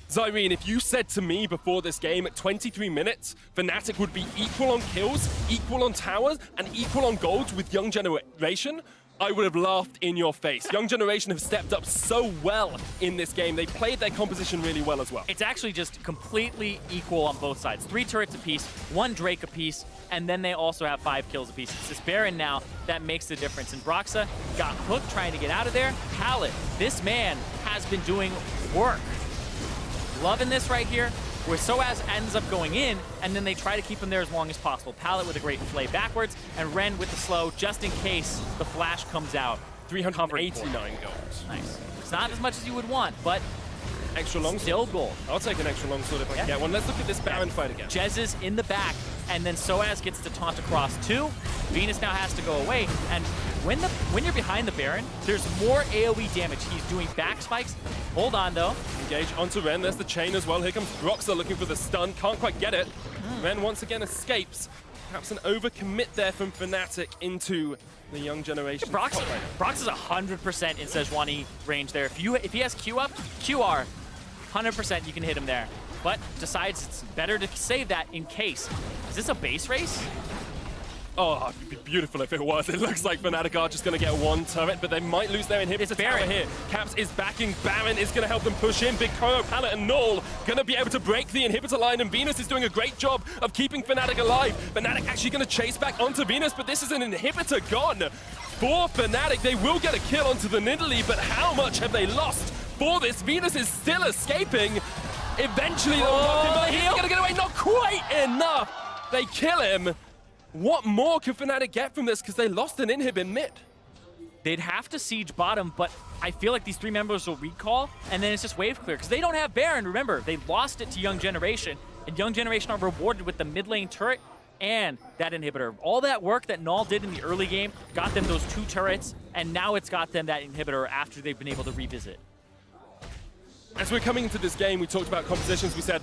Zyrene, if you said to me before this game at 23 minutes, Fnatic would be equal on kills, equal on towers, and equal on golds with Young Generation, I would have laughed in your face. Young Generation have stepped up so well in this game. They played their composition really well as well. It's actually just completely equal on both sides. 3 turrets apiece, 1 Drake apiece, and then they also have 5 kills apiece. It's this Baron now that makes the difference. And Broxah got hooked trying to get out of there. Pallet, this man has been doing work. Loving this right here, where Soaz ends up going in, and then they try to keep him there as long as possible. Pallet with a great play backwards, and Ren with the slow, just in case the flash comes out. 389 gold. Nice. It's not as much as you would want, but extra long still gold. I'll take an extra long sword if I can get one. Let's look at this Baron fight again. Jez is in the back, and then Soaz gets to taunt across 2. Venus now has to go away, and when you're behind the Baron, there's more AoE damage. He's doing back spikes. Hold on, though. Engage onto Ren. There's the chain as well. Here comes Broxah looking for the stun. Can't quite get it. Ren once again escapes. Perhaps an overcommit there from Fnatic into the Young Generation. Broxah's 100% in Sejuani range there. If he has Q up, QR, 100% you can hit him there. But decides it's better to save that in case. Is this a base race? Oh, it'd be beautiful if it was. It looks like Fnatic are just going to get 1 turret, but they might lose their inhibitor tower here. Caps is backing. Baron is going to help them push in. Big Koro, Pallet, and Null going to be able to break the inhibitor line, and Venus is doing a great job of keeping Fnatic alive. Fnatic actually going to chase back onto Venus, but this is an inhibitor gone. For Fnatic, they will get a kill onto the Nidalee, but how much have they lost for this? Venus is still escaping. Eventually, they'll knock him, but he's going to get away. Not quite enough. They kill him. What more can Fnatic get from this? Because they lost an inhib in mid. They'd have to siege bottom, but I feel like these 3 members will recall, and then it's just wave clear. Because they don't have Baron, remember. They lost it to Young Generation, and Young Generation are rewarded with the mid lane turret and that inhibitor. All that work that Null did in the early game got them those 2 turrets, and now it's got them that inhibitor after they've been able to revisit. As we're coming into this game, we talked about compositions. We said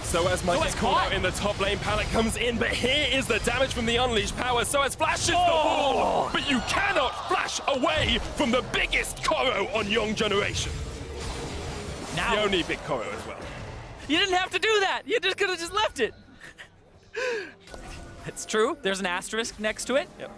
Soaz might get caught out in the top lane. Pallet comes in, but here is the damage from the unleashed power. Soaz flashes the wall, but you cannot flash away from the biggest Koro on Young Generation. Now, the only big Koro as well. You didn't have to do that. You just could have just left it. It's true. There's an asterisk next to it. Yep.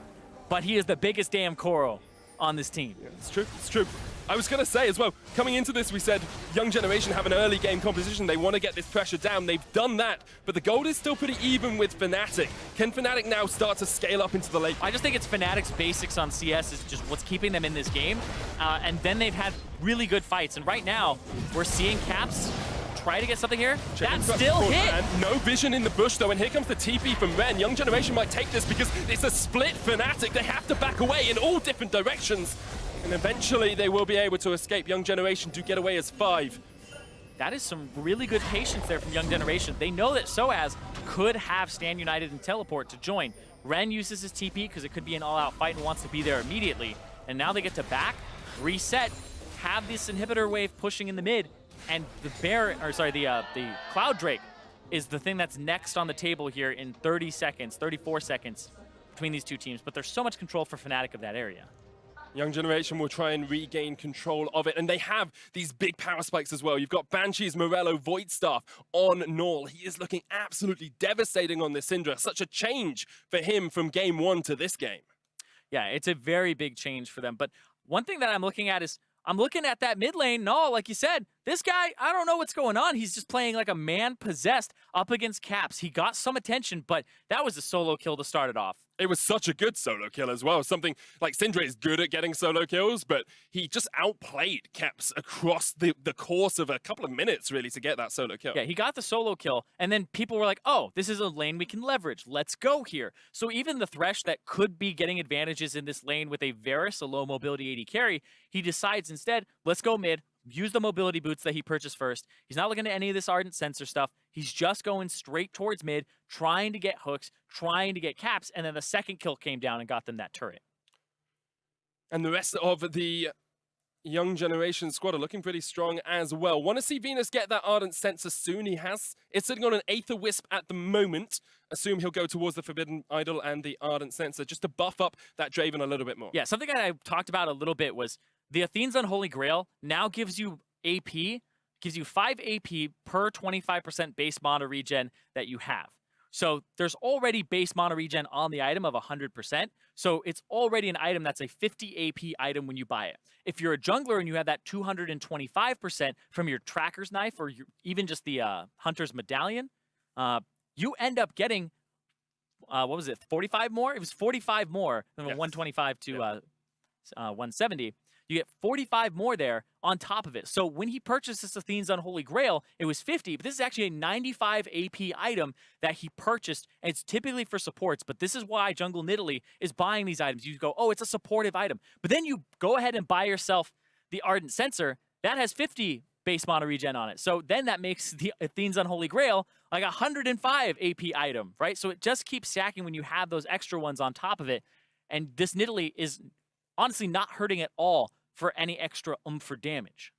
But he is the biggest damn Koro on this team. Yeah, it's true. It's true. I was going to say as well, coming into this, we said Young Generation have an early game composition. They want to get this pressure down. They've done that, but the gold is still pretty even with Fnatic. Can Fnatic now start to scale up into the late? I just think it's Fnatic's basics on CS is just what's keeping them in this game. And then they've had really good fights. And right now, we're seeing Caps try to get something here. That still hit. Man. No vision in the bush, though, and here comes the TP from Ren. Young Generation might take this because it's a split Fnatic. They have to back away in all different directions. And eventually they will be able to escape. Young Generation do get away as 5. That is some really good patience there from Young Generation. They know that Soaz could have Stand United and teleport to join. Ren uses his TP because it could be an all-out fight and wants to be there immediately. And now they get to back. reset, have this inhibitor wave pushing in the mid, and the Cloud Drake is the thing that's next on the table here in 30 seconds, 34 seconds between these two teams. But there's so much control for Fnatic of that area. Young Generation will try and regain control of it, and they have these big power spikes as well. You've got Banshees, Morello, Voidstaff on Null. He is looking absolutely devastating on this Syndra. Such a change for him from game one to this game. Yeah, it's a very big change for them. But one thing that I'm looking at is, I'm looking at that mid lane. No, like you said, this guy, I don't know what's going on. He's just playing like a man possessed up against Caps. He got some attention, but that was a solo kill to start it off. It was such a good solo kill as well. Something like Syndra is good at getting solo kills, but he just outplayed Caps across the course of a couple of minutes, really, to get that solo kill. Yeah, he got the solo kill, and then people were like, oh, this is a lane we can leverage. Let's go here. So even the Thresh that could be getting advantages in this lane with a Varus, a low mobility AD carry, he decides instead, let's go mid, use the mobility boots that he purchased first. He's not looking at any of this Ardent Sensor stuff. He's just going straight towards mid, trying to get hooks, trying to get caps, and then the second kill came down and got them that turret. And the rest of the Young Generation squad are looking pretty strong as well. Want to see Venus get that Ardent Sensor soon. It's sitting on an Aether Wisp at the moment. Assume he'll go towards the Forbidden Idol and the Ardent Sensor just to buff up that Draven a little bit more. Yeah, something that I talked about a little bit was the Athene's Unholy Grail now gives you AP, gives you 5 AP per 25% base mana regen that you have. So there's already base mana regen on the item of 100%. So it's already an item that's a 50 AP item when you buy it. If you're a jungler and you have that 225% from your Tracker's Knife or even just the Hunter's Medallion, you end up getting, what was it, 45 more? It was 45 more than 125 to 170. You get 45 more there on top of it. So when he purchased this Athene's Unholy Grail, it was 50, but this is actually a 95 AP item that he purchased, and it's typically for supports, but this is why Jungle Nidalee is buying these items. You go, oh, it's a supportive item. But then you go ahead and buy yourself the Ardent Sensor. That has 50 base mana regen on it. So then that makes the Athene's Unholy Grail like a 105 AP item, right? So it just keeps stacking when you have those extra ones on top of it. And this Nidalee is honestly not hurting at all for any extra for damage.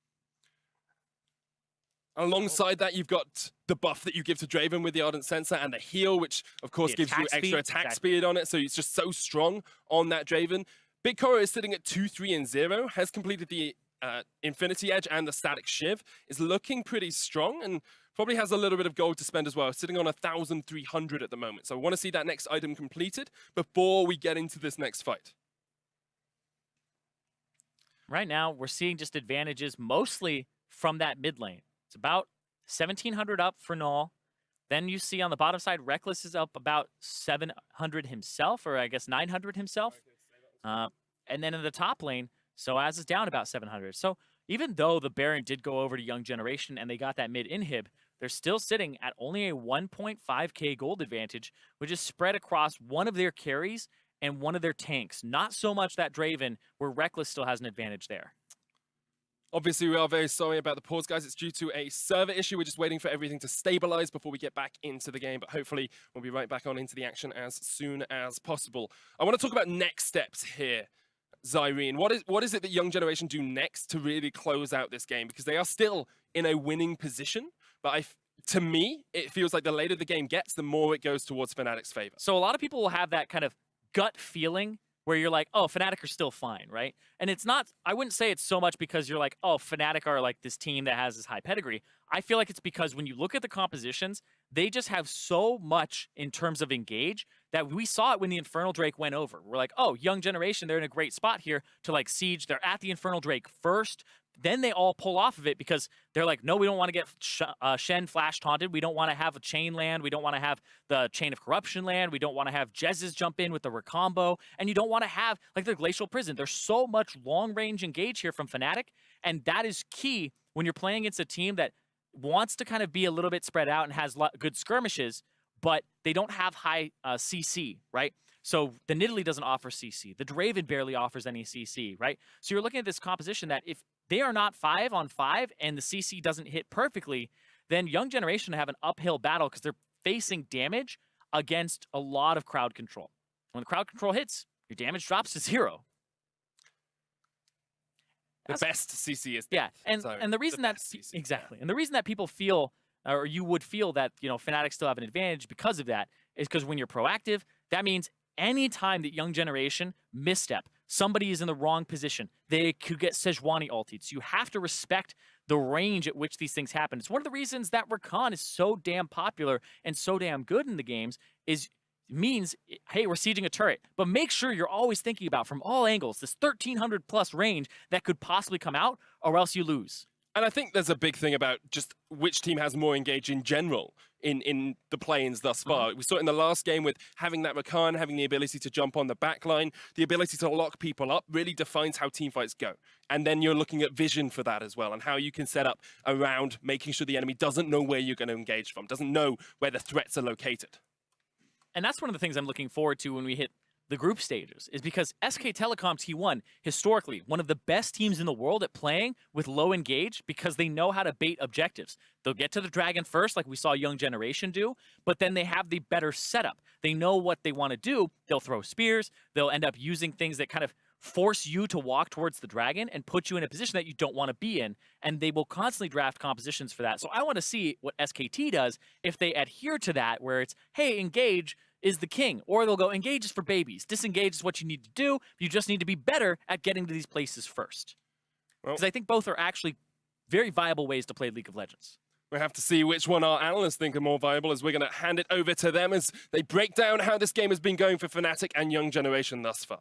Alongside that, you've got the buff that you give to Draven with the Ardent Sensor and the heal, which of course gives you extra attack speed on it, so it's just so strong on that Draven. Big Koro is sitting at 2-3 and 0, has completed the Infinity Edge and the Static Shiv, is looking pretty strong and probably has a little bit of gold to spend as well, sitting on 1,300 at the moment. So I want to see that next item completed before we get into this next fight. Right now, we're seeing just advantages mostly from that mid lane. It's about 1,700 up for Null. Then you see on the bottom side, Reckless is up about 700 himself, or I guess 900 himself. And then in the top lane, Soaz is down about 700. So even though the Baron did go over to Young Generation and they got that mid inhib, they're still sitting at only a 1.5k gold advantage, which is spread across one of their carries and one of their tanks. Not so much that Draven, where Reckless still has an advantage there. Obviously, we are very sorry about the pause, guys. It's due to a server issue. We're just waiting for everything to stabilize before we get back into the game, but hopefully we'll be right back on into the action as soon as possible. I want to talk about next steps here, Zyrene. What is it that Young Generation do next to really close out this game? Because they are still in a winning position, but to me, it feels like the later the game gets, the more it goes towards Fnatic's favor. So a lot of people will have that kind of gut feeling where you're like, oh, Fnatic are still fine, right? And it's not, I wouldn't say it's so much because you're like, oh, Fnatic are like this team that has this high pedigree. I feel like it's because when you look at the compositions, they just have so much in terms of engage that we saw it when the Infernal Drake went over. We're like, oh, Young Generation, they're in a great spot here to like siege. They're at the Infernal Drake first. Then they all pull off of it because they're like, no, we don't want to get Shen flash taunted. We don't want to have a chain land. We don't want to have the Chain of Corruption land. We don't want to have Jez's jump in with the recombo. And you don't want to have like the Glacial Prison. There's so much long range engage here from Fnatic. And that is key when you're playing against a team that wants to kind of be a little bit spread out and has good skirmishes, but they don't have high CC, right? So the Nidalee doesn't offer CC. The Draven barely offers any CC, right? So you're looking at this composition that if they are not 5-on-5 and the CC doesn't hit perfectly, then Young Generation have an uphill battle because they're facing damage against a lot of crowd control. When the crowd control hits, your damage drops to 0. The best CC is yeah, death. and the reason that CC, exactly, and the reason that people feel, or you would feel that Fnatic still have an advantage because of that is because when you're proactive, that means any time that young generation misstep, somebody is in the wrong position, they could get Sejuani ulted. So you have to respect the range at which these things happen. It's one of the reasons that Rakan is so damn popular and so damn good in the games means, hey, we're sieging a turret, but make sure you're always thinking about from all angles this 1300 plus range that could possibly come out, or else you lose. And I think there's a big thing about just which team has more engage in general in the play-ins thus far. We saw it in the last game with having that Rakan, having the ability to jump on the back line, the ability to lock people up really defines how teamfights go. And then you're looking at vision for that as well, and how you can set up around making sure the enemy doesn't know where you're going to engage from, doesn't know where the threats are located. And that's one of the things I'm looking forward to when we hit the group stages, is because SK Telecom T1, historically, one of the best teams in the world at playing with low engage because they know how to bait objectives. They'll get to the dragon first, like we saw Young Generation do, but then they have the better setup. They know what they want to do. They'll throw spears. They'll end up using things that kind of force you to walk towards the dragon and put you in a position that you don't want to be in, and they will constantly draft compositions for that. So I want to see what SKT does if they adhere to that, where it's, hey, engage is the king, or they'll go, engage is for babies, disengage is what you need to do, you just need to be better at getting to these places first. Because I think both are actually very viable ways to play League of Legends. We have to see which one our analysts think are more viable, as we're going to hand it over to them as they break down how this game has been going for Fnatic and Young Generation thus far.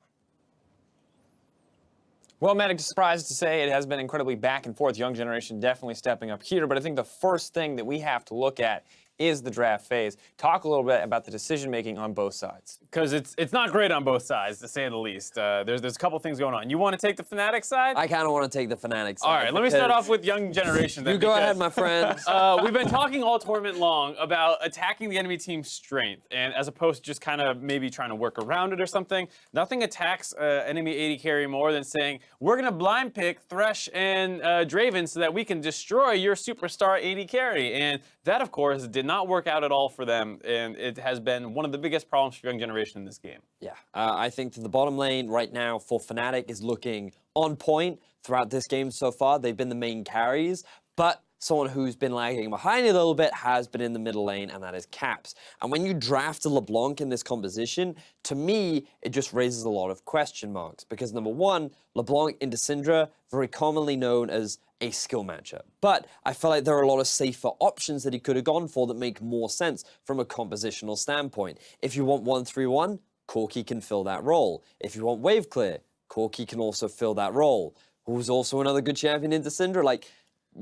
Well, Fnatic, surprised to say it has been incredibly back and forth. Young Generation definitely stepping up here, but I think the first thing that we have to look at is the draft phase. Talk a little bit about the decision-making on both sides. Because it's not great on both sides, to say the least. There's a couple things going on. You want to take the Fnatic side? I kind of want to take the Fnatic side. All right, let me start off with Young Generation then. You go ahead, my friend. We've been talking all tournament long about attacking the enemy team's strength, and as opposed to just kind of maybe trying to work around it or something. Nothing attacks enemy AD carry more than saying, we're going to blind pick Thresh and Draven so that we can destroy your superstar AD carry. And that, of course, did not work out at all for them, and it has been one of the biggest problems for Young Generation in this game. Yeah, I think that the bottom lane right now for Fnatic is looking on point throughout this game so far. They've been the main carries, but someone who's been lagging behind a little bit has been in the middle lane, and that is Caps. And when you draft a LeBlanc in this composition, to me, it just raises a lot of question marks. Because number one, LeBlanc into Syndra, very commonly known as a skill matchup. But I feel like there are a lot of safer options that he could have gone for that make more sense from a compositional standpoint. If you want 1-3-1, Corki can fill that role. If you want wave clear, Corki can also fill that role. Who's also another good champion into Syndra? Like,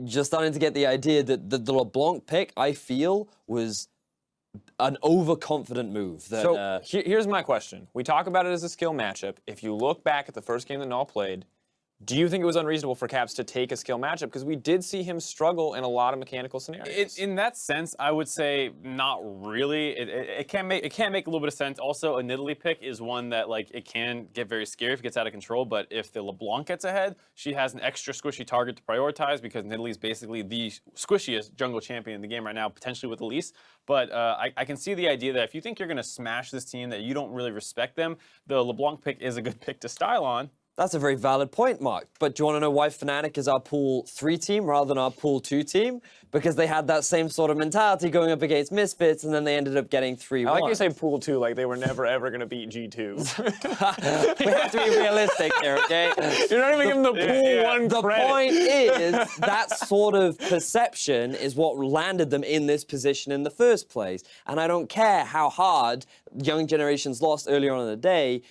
just starting to get the idea that the LeBlanc pick, I feel, was an overconfident move. That, so here's my question. We talk about it as a skill matchup. If you look back at the first game that Null played, do you think it was unreasonable for Caps to take a skill matchup? Because we did see him struggle in a lot of mechanical scenarios. In that sense, I would say not really. It can make a little bit of sense. Also, a Nidalee pick is one that it can get very scary if it gets out of control. But if the LeBlanc gets ahead, she has an extra squishy target to prioritize because Nidalee is basically the squishiest jungle champion in the game right now, potentially with Elise. But I can see the idea that if you think you're going to smash this team, that you don't really respect them, the LeBlanc pick is a good pick to style on. That's a very valid point, Mark. But do you want to know why Fnatic is our Pool 3 team rather than our Pool 2 team? Because they had that same sort of mentality going up against Misfits, and then they ended up getting 3-1. I like you say Pool 2, like they were never, ever going to beat G2. We have to be realistic here, okay? You're not even giving the Pool 1 The credit. point is, that sort of perception is what landed them in this position in the first place. And I don't care how hard Young Generations lost earlier on in the day,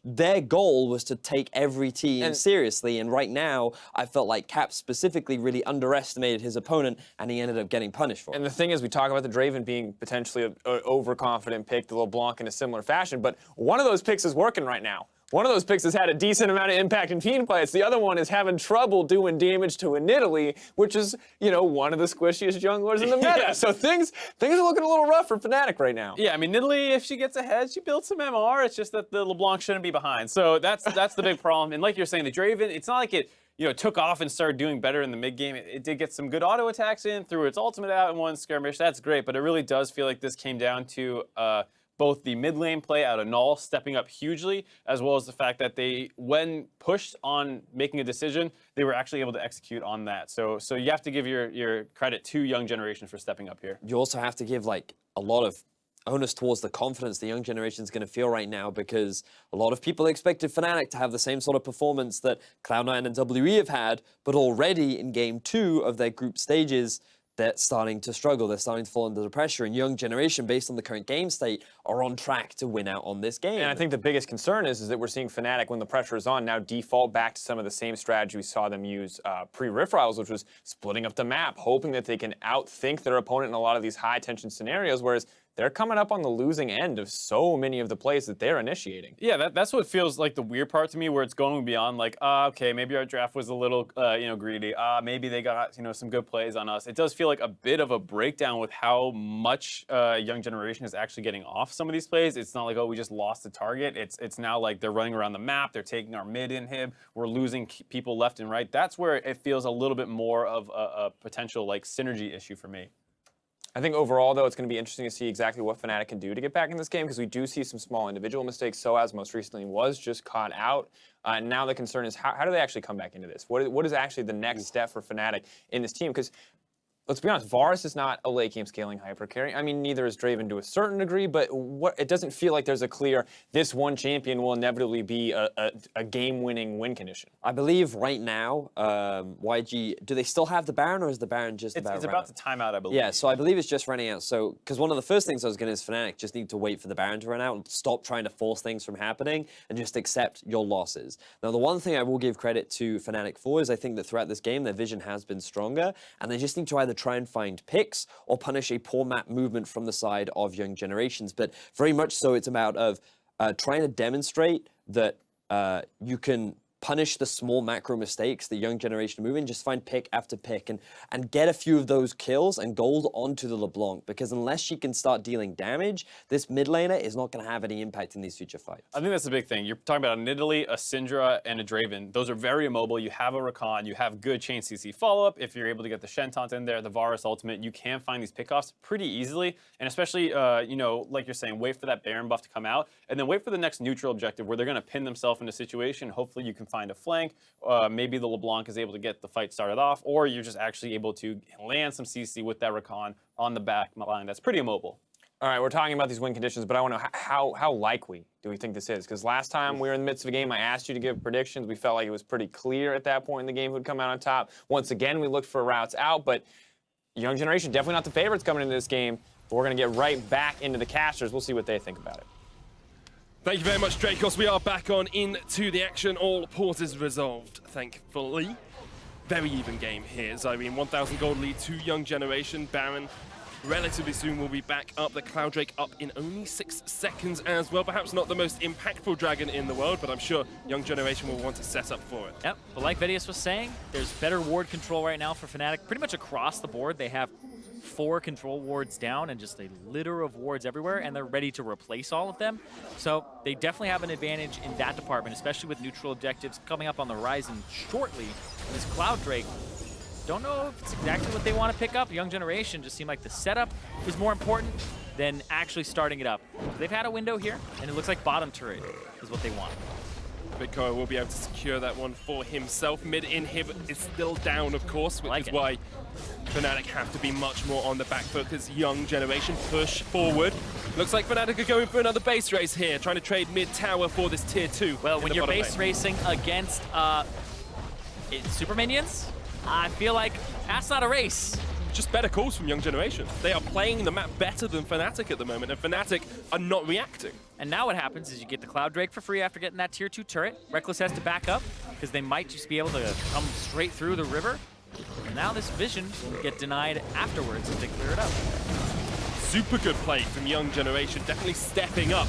their goal was to take every team seriously, and right now, I felt like Cap specifically really underestimated his opponent, and he ended up getting punished for it. And the thing is, we talk about the Draven being potentially an overconfident pick, the LeBlanc in a similar fashion, but one of those picks is working right now. One of those picks has had a decent amount of impact in team fights. The other one is having trouble doing damage to a Nidalee, which is, one of the squishiest junglers in the meta. Yeah. So things are looking a little rough for Fnatic right now. Yeah, I mean, Nidalee, if she gets ahead, she builds some MR. It's just that the LeBlanc shouldn't be behind. So that's the big problem. And like you're saying, the Draven, it's not like it took off and started doing better in the mid game. It did get some good auto attacks in, threw its ultimate out in one skirmish. That's great, but it really does feel like this came down to both the mid lane play out of Null stepping up hugely, as well as the fact that they, when pushed on making a decision, they were actually able to execute on that. So you have to give your credit to Young Generation for stepping up here. You also have to give like a lot of onus towards the confidence the young generation is going to feel right now, because a lot of people expected Fnatic to have the same sort of performance that Cloud9 and WE have had, but already in game 2 of their group stages, they're starting to struggle. They're starting to fall under the pressure. And young generation, based on the current game state, are on track to win out on this game. And I think the biggest concern is that we're seeing Fnatic, when the pressure is on, now default back to some of the same strategy we saw them use pre-Rift Rivals, which was splitting up the map, hoping that they can outthink their opponent in a lot of these high-tension scenarios, whereas they're coming up on the losing end of so many of the plays that they're initiating. Yeah, that's what feels like the weird part to me, where it's going beyond like, okay, maybe our draft was a little, greedy. Maybe they got, some good plays on us. It does feel like a bit of a breakdown with how much young generation is actually getting off some of these plays. It's not like, oh, we just lost the target. It's now like they're running around the map. They're taking our mid inhib. We're losing people left and right. That's where it feels a little bit more of a potential like synergy issue for me. I think overall, though, it's going to be interesting to see exactly what Fnatic can do to get back in this game, because we do see some small individual mistakes. Soaz most recently was just caught out. Now the concern is how do they actually come back into this? What is actually the next step for Fnatic in this team? Because let's be honest, Varus is not a late game scaling hyper carry. I mean, neither is Draven to a certain degree, but it doesn't feel like there's a clear, this one champion will inevitably be a game-winning win condition. I believe right now, YG, do they still have the Baron, or is the Baron just about It's about to time out, I believe. Yeah, so I believe it's just running out. So, because one of the first things I was going to is Fnatic just need to wait for the Baron to run out and stop trying to force things from happening and just accept your losses. Now, the one thing I will give credit to Fnatic for is I think that throughout this game, their vision has been stronger, and they just need to either try and find picks or punish a poor map movement from the side of young generations. But very much so, it's about trying to demonstrate that you can punish the small macro mistakes that young generation move in, just find pick after pick and get a few of those kills and gold onto the LeBlanc, because unless she can start dealing damage, this mid laner is not going to have any impact in these future fights. I think that's the big thing. You're talking about a Nidalee, a Syndra, and a Draven. Those are very immobile. You have a Rakan, you have good chain CC follow-up. If you're able to get the Shen Taunt in there, the Varus ultimate, you can find these pickoffs pretty easily. And especially, like you're saying, wait for that Baron buff to come out, and then wait for the next neutral objective where they're going to pin themselves in a situation. Hopefully you can find a flank. Maybe the LeBlanc is able to get the fight started off, or you're just actually able to land some CC with that Rakan on the back line. That's pretty immobile. All right, we're talking about these win conditions, but I want to know how likely do we think this is? Because last time we were in the midst of a game, I asked you to give predictions. We felt like it was pretty clear at that point in the game who would come out on top. Once again, we looked for routes out, but young generation, definitely not the favorites coming into this game. But we're going to get right back into the casters. We'll see what they think about it. Thank you very much, Dracos. We are back on into the action. All pauses resolved, thankfully. Very even game here. Zyrene, 1,000 gold lead to Young Generation. Baron relatively soon will be back up. The Cloud Drake up in only 6 seconds as well. Perhaps not the most impactful dragon in the world, but I'm sure Young Generation will want to set up for it. Yep, but like Vedius was saying, there's better ward control right now for Fnatic. Pretty much across the board, they have 4 control wards down and just a litter of wards everywhere, and they're ready to replace all of them. So they definitely have an advantage in that department, especially with neutral objectives coming up on the horizon shortly. This Cloud Drake, don't know if it's exactly what they want to pick up. Young Generation just seemed like the setup is more important than actually starting it up. They've had a window here, and it looks like bottom turret is what they want. Bigco will be able to secure that one for himself. Mid inhib is still down, of course, which is why Fnatic have to be much more on the back foot as Young Generation push forward. Looks like Fnatic are going for another base race here, trying to trade mid tower for this tier 2. Well, when you're base racing against super minions, I feel like that's not a race. Just better calls from Young Generation. They are playing the map better than Fnatic at the moment, and Fnatic are not reacting. And now what happens is you get the Cloud Drake for free after getting that tier 2 turret. Reckless has to back up because they might just be able to come straight through the river. And now this vision will get denied afterwards if they clear it up. Super good play from Young Generation, definitely stepping up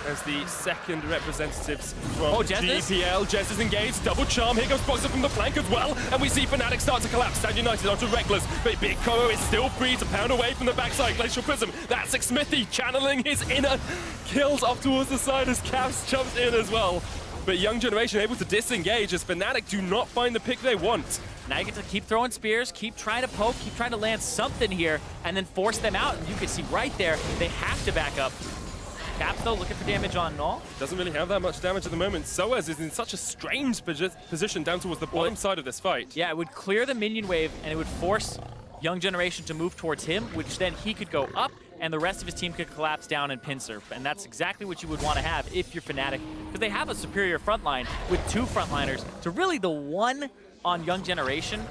as the second representatives from GPL. Jez is engaged, double charm, here goes Boxer from the flank as well, and we see Fnatic start to collapse. Stand United onto Reckless, but Big Koro is still free to pound away from the backside. Glacial Prism, that's Smithy channeling his inner kills off towards the side as Caps jumps in as well. But Young Generation able to disengage as Fnatic do not find the pick they want. Now you get to keep throwing spears, keep trying to poke, keep trying to land something here, and then force them out. And you can see right there, they have to back up. Caps, though, looking for damage on Null. Doesn't really have that much damage at the moment. Soaz is in such a strange position down towards the bottom side of this fight. Yeah, it would clear the minion wave, and it would force Young Generation to move towards him, which then he could go up, and the rest of his team could collapse down and pincer. And that's exactly what you would want to have if you're Fnatic, because they have a superior front line with 2 frontliners to really the 1 on Young Generation.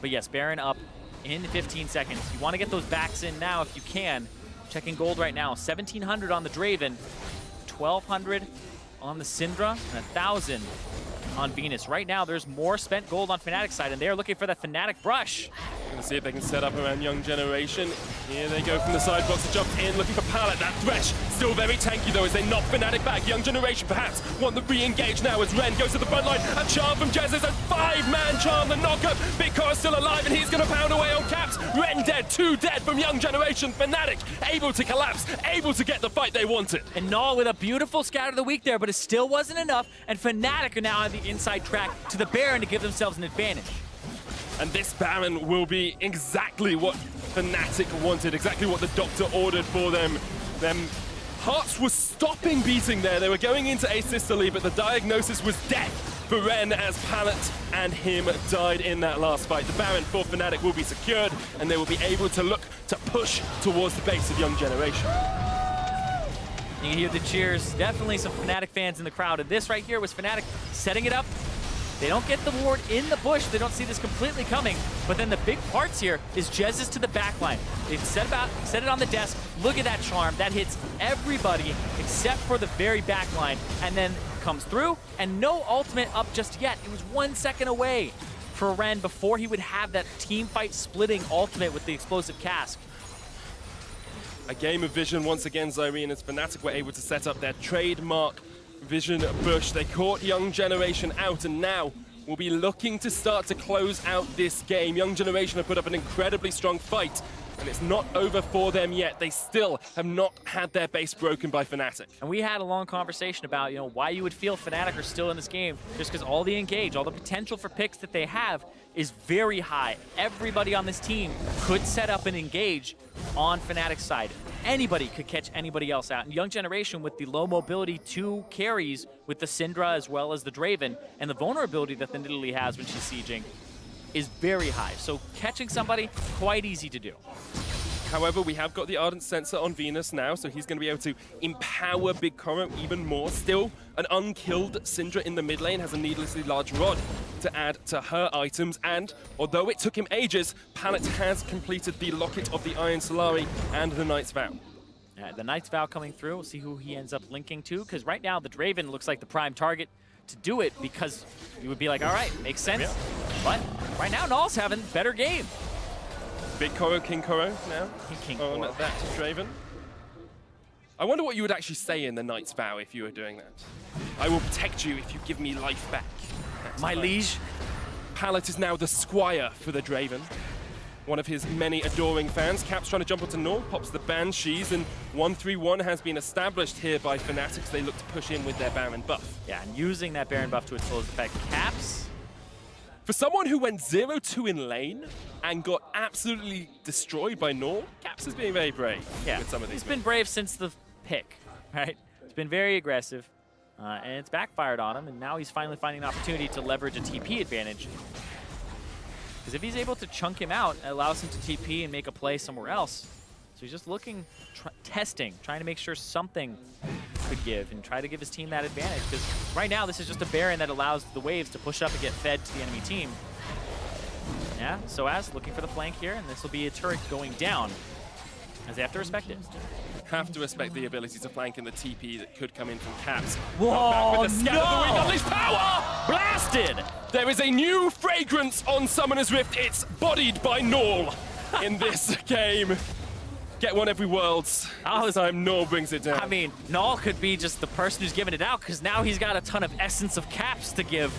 But yes, Baron up in 15 seconds. You want to get those backs in now if you can. Checking gold right now, 1,700 on the Draven, 1,200 on the Syndra, and 1,000 on Venus. Right now, there's more spent gold on Fnatic's side, and they are looking for that Fnatic brush. Gonna see if they can set up around Young Generation. Here they go from the side box, jumped in, looking for Pallet. That Thresh still very tanky though as they knock Fnatic back. Young Generation perhaps want the re-engage now as Ren goes to the front line. A charm from Jez is a 5-man charm. The knockup. Big Car is still alive and he's gonna pound away on Caps. Ren dead, 2 dead from Young Generation. Fnatic able to collapse, able to get the fight they wanted. And Null with a beautiful scout of the week there, but it still wasn't enough. And Fnatic are now on the inside track to the Baron to give themselves an advantage. And this Baron will be exactly what Fnatic wanted, exactly what the Doctor ordered for them. Them hearts were stopping beating there. They were going into asystole, but the diagnosis was death for Ren as Pallet and him died in that last fight. The Baron for Fnatic will be secured, and they will be able to look to push towards the base of Young Generation. You can hear the cheers. Definitely some Fnatic fans in the crowd. And this right here was Fnatic setting it up. They don't get the ward in the bush. They don't see this completely coming. But then the big parts here is Jez to the back line. They've set it on the desk. Look at that charm. That hits everybody except for the very back line. And then comes through, and no ultimate up just yet. It was 1 second away for Ren before he would have that team fight splitting ultimate with the explosive cask. A game of vision once again, Zyrene, as Fnatic were able to set up their trademark vision bush. They caught Young Generation out, and now will be looking to start to close out this game. Young Generation have put up an incredibly strong fight, and it's not over for them yet. They still have not had their base broken by Fnatic. And we had a long conversation about, why you would feel Fnatic are still in this game, just because all the engage, all the potential for picks that they have is very high. Everybody on this team could set up and engage on Fnatic's side. Anybody could catch anybody else out. And Young Generation with the low mobility 2 carries with the Syndra as well as the Draven, and the vulnerability that the Nidalee has when she's sieging is very high. So catching somebody, quite easy to do. However, we have got the Ardent Sensor on Venus now, so he's going to be able to empower Big Koro even more. Still, an unkilled Syndra in the mid lane has a needlessly large rod to add to her items, and although it took him ages, Pallet has completed the Locket of the Iron Solari and the Knight's Vow. The Knight's Vow coming through. We'll see who he ends up linking to, because right now the Draven looks like the prime target to do it, because you would be like, all right, makes sense. Yeah. But right now, Null's having better game. Big Koro, King Koro now King on Koro. that Draven. I wonder what you would actually say in the Knight's Vow if you were doing that. I will protect you if you give me life back. That's My right. liege. Pallet is now the squire for the Draven. One of his many adoring fans. Caps trying to jump onto Null, pops the Banshees, and 1-3-1 has been established here by Fnatic. They look to push in with their Baron buff. Yeah, and using that Baron buff to its full effect. Caps. For someone who went 0-2 in lane and got absolutely destroyed by Null, Caps is being very brave with some of these He's been brave since the pick, right? He's been very aggressive, and it's backfired on him, and now he's finally finding an opportunity to leverage a TP advantage. Because if he's able to chunk him out, it allows him to TP and make a play somewhere else. So he's just looking, testing, trying to make sure something could give and try to give his team that advantage. Because right now, this is just a Baron that allows the waves to push up and get fed to the enemy team. Yeah, Soaz looking for the flank here, and this will be a turret going down, as they have to respect it. Have to respect the ability to flank in the TP that could come in from Caps. Whoa, Back with the scan of the week, no! unleash power! Blasted! There is a new fragrance on Summoner's Rift. It's bodied by Null in this game. Get one every Worlds. This time Null brings it down. I mean, Null could be just the person who's giving it out, because now he's got a ton of essence of Caps to give.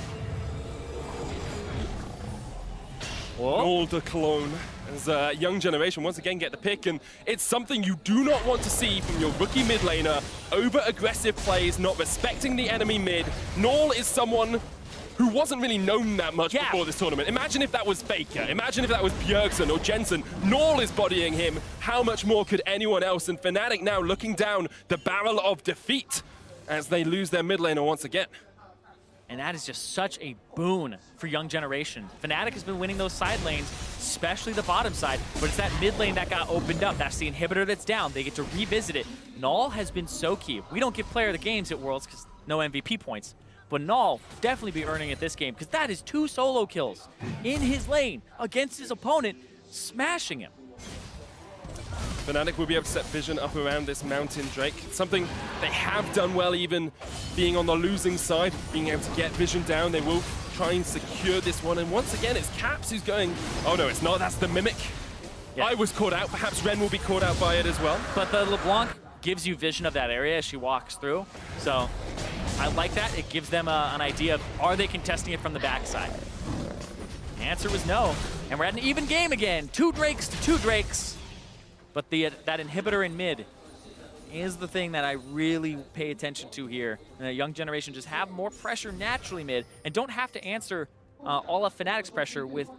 Whoa. Null the clone. As Young Generation once again get the pick, and it's something you do not want to see from your rookie mid laner. Over-aggressive plays, not respecting the enemy mid. Null is someone who wasn't really known that much Yeah. before this tournament. Imagine if that was Faker. Imagine if that was Bjergsen or Jensen. Null is bodying him. How much more could anyone else? And Fnatic now looking down the barrel of defeat as they lose their mid laner once again. And that is just such a boon for Young Generation. Fnatic has been winning those side lanes, especially the bottom side, but it's that mid lane that got opened up. That's the inhibitor that's down. They get to revisit it. Null has been so key. We don't get player of the games at Worlds because no MVP points, but Null definitely be earning it this game because that is 2 solo kills in his lane against his opponent, smashing him. Fnatic will be able to set vision up around this mountain Drake. Something they have done well, even being on the losing side, being able to get vision down. They will try and secure this one. And once again, it's Caps who's going, oh no, it's not, that's the Mimic. Yeah. I was caught out, perhaps Ren will be caught out by it as well. But the LeBlanc gives you vision of that area as she walks through. So I like that. It gives them an idea of, are they contesting it from the backside? The answer was no. And we're at an even game again. 2 Drakes to 2 Drakes. But that inhibitor in mid is the thing that I really pay attention to here. And Young Generation just have more pressure naturally mid and don't have to answer all of Fnatic's pressure with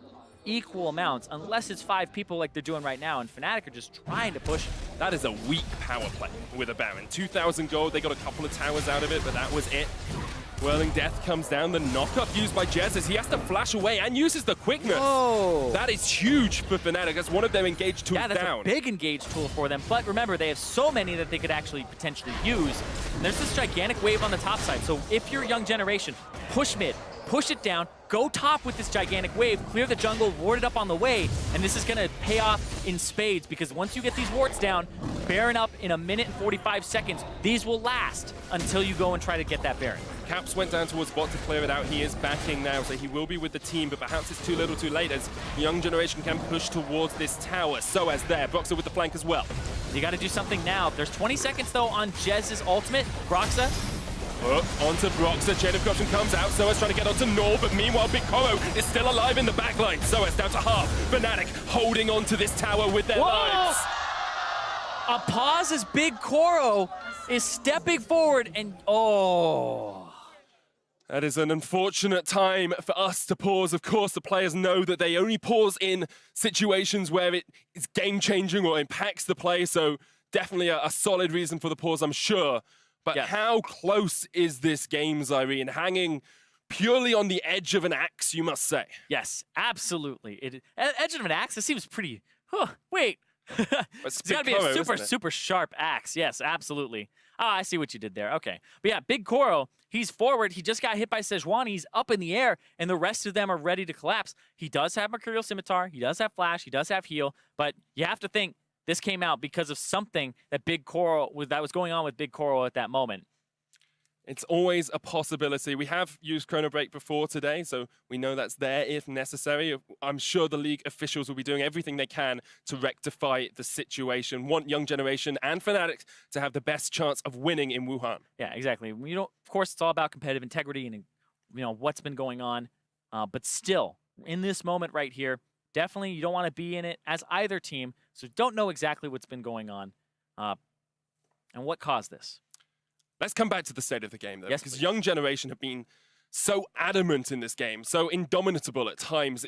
equal amounts unless it's 5 people like they're doing right now. And Fnatic are just trying to push. That is a weak power play with a Baron. 2,000 gold, they got a couple of towers out of it, but that was it. Whirling Death comes down, the knock-up used by Jez as he has to flash away and uses the quickness. Oh. That is huge for Fnatic. That's one of their engaged tools Yeah, that's down. a big engage tool for them. But remember, they have so many that they could actually potentially use. And there's this gigantic wave on the top side. So if you're Young Generation, push mid, push it down, go top with this gigantic wave, clear the jungle, ward it up on the way, and this is going to pay off in spades because once you get these wards down, Baron up in 1 minute and 45 seconds, these will last until you go and try to get that Baron. Caps went down towards bot to clear it out. He is backing now, so he will be with the team, but perhaps it's too little too late as Young Generation can push towards this tower. So as there, Broxah with the flank as well. You got to do something now. There's 20 seconds, though, on Jez's ultimate. Broxah, Onto Broxah, Chain of Corruption comes out, Soas trying to get onto Null, but meanwhile Big Koro is still alive in the backline. Soas down to half, Fnatic holding onto this tower with their lives. A pause as Big Koro is stepping forward and, oh. That is an unfortunate time for us to pause. Of course, the players know that they only pause in situations where it is game-changing or impacts the play, so definitely a solid reason for the pause, I'm sure. But yes. How close is this game, Zyrene? Hanging purely on the edge of an axe, you must say. Yes, absolutely. Edge of an axe, it seems pretty, wait. It's got to be a super sharp axe. Yes, absolutely. Oh, I see what you did there. Okay. But yeah, Big Koro, he's forward. He just got hit by Sejuani. He's up in the air, and the rest of them are ready to collapse. He does have Mercurial Scimitar. He does have Flash. He does have Heal. But you have to think this came out because of something that that was going on with Big Koro at that moment. It's always a possibility. We have used Chrono Break before today, so we know that's there if necessary. I'm sure the league officials will be doing everything they can to rectify the situation. Want Young Generation and Fnatic to have the best chance of winning in Wuhan. Yeah, exactly. Of course, it's all about competitive integrity and what's been going on. But still, in this moment right here, definitely you don't want to be in it as either team. So don't know exactly what's been going on and what caused this. Let's come back to the state of the game, though, Yes, because please. Young Generation have been so adamant in this game, so indomitable at times.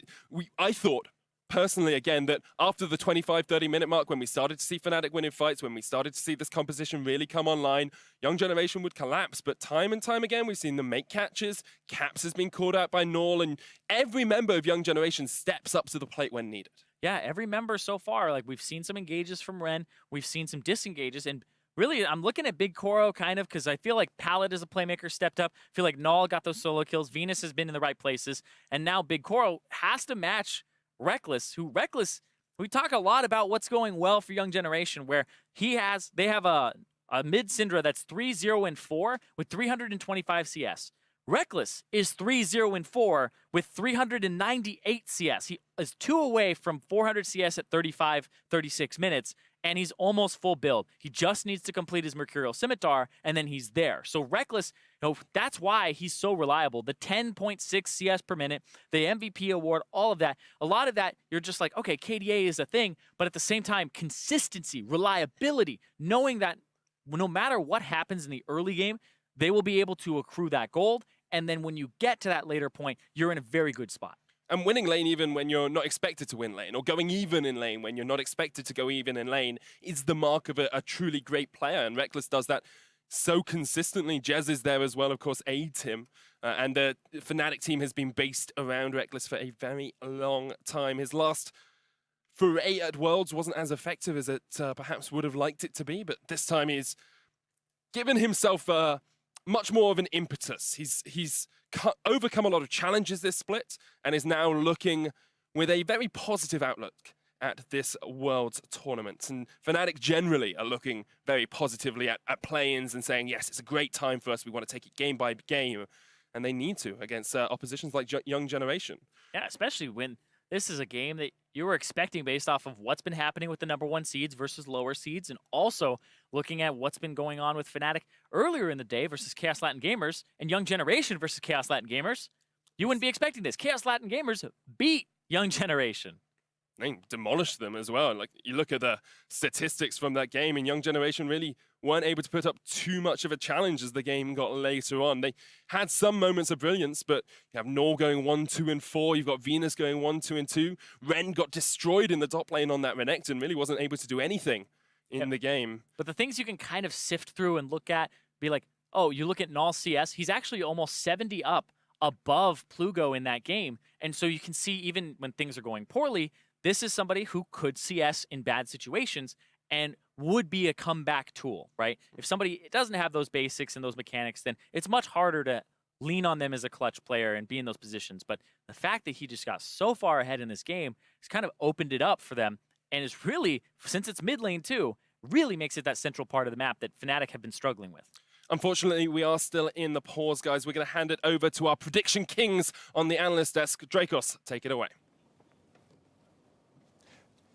I thought, personally, again, that after the 25, 30-minute mark, when we started to see Fnatic winning fights, when we started to see this composition really come online, Young Generation would collapse. But time and time again, we've seen them make catches. Caps has been called out by Null, and every member of Young Generation steps up to the plate when needed. Yeah, every member so far, like we've seen some engages from Ren, we've seen some disengages, and really, I'm looking at Big Koro kind of because I feel like Pallet as a playmaker stepped up. I feel like Null got those solo kills. Venus has been in the right places. And now Big Koro has to match Reckless, we talk a lot about what's going well for Young Generation, where they have a mid Syndra that's 3-0-4 with 325 CS. Reckless is 3-0-4 with 398 CS. He is 2 away from 400 CS at 35, 36 minutes, and he's almost full build. He just needs to complete his Mercurial Scimitar, and then he's there. So Reckless, that's why he's so reliable. The 10.6 CS per minute, the MVP award, all of that. A lot of that, you're just like, okay, KDA is a thing, but at the same time, consistency, reliability, knowing that no matter what happens in the early game, they will be able to accrue that gold And then when you get to that later point, you're in a very good spot. And winning lane even when you're not expected to win lane, or going even in lane when you're not expected to go even in lane, is the mark of a truly great player. And Reckless does that so consistently. Jez is there as well, of course, aids him. And the Fnatic team has been based around Reckless for a very long time. His last foray at Worlds wasn't as effective as it perhaps would have liked it to be, but this time he's given himself much more of an impetus. He's overcome a lot of challenges this split and is now looking with a very positive outlook at this Worlds tournament. And Fnatic generally are looking very positively at play-ins and saying, yes, it's a great time for us. We want to take it game by game. And they need to against oppositions like Young Generation. Yeah, especially when this is a game that you were expecting based off of what's been happening with the #1 seeds versus lower seeds, and also looking at what's been going on with Fnatic earlier in the day versus Chaos Latin Gamers and Young Generation versus Chaos Latin Gamers. You wouldn't be expecting this. Chaos Latin Gamers beat Young Generation. They demolished them as well. Like, you look at the statistics from that game, and Young Generation really weren't able to put up too much of a challenge as the game got later on. They had some moments of brilliance, but you have Nor going 1, 2, and 4. You've got Venus going 1, 2, and 2. Ren got destroyed in the top lane on that Renekton, really wasn't able to do anything in the game. But the things you can kind of sift through and look at, be like, oh, you look at Null CS, he's actually almost 70 up above Plugo in that game. And so you can see even when things are going poorly, this is somebody who could CS in bad situations and would be a comeback tool, right? If somebody doesn't have those basics and those mechanics, then it's much harder to lean on them as a clutch player and be in those positions. But the fact that he just got so far ahead in this game has kind of opened it up for them, and is really, since it's mid lane too, really makes it that central part of the map that Fnatic have been struggling with. Unfortunately, we are still in the pause, guys. We're going to hand it over to our prediction kings on the analyst desk. Dracos, take it away.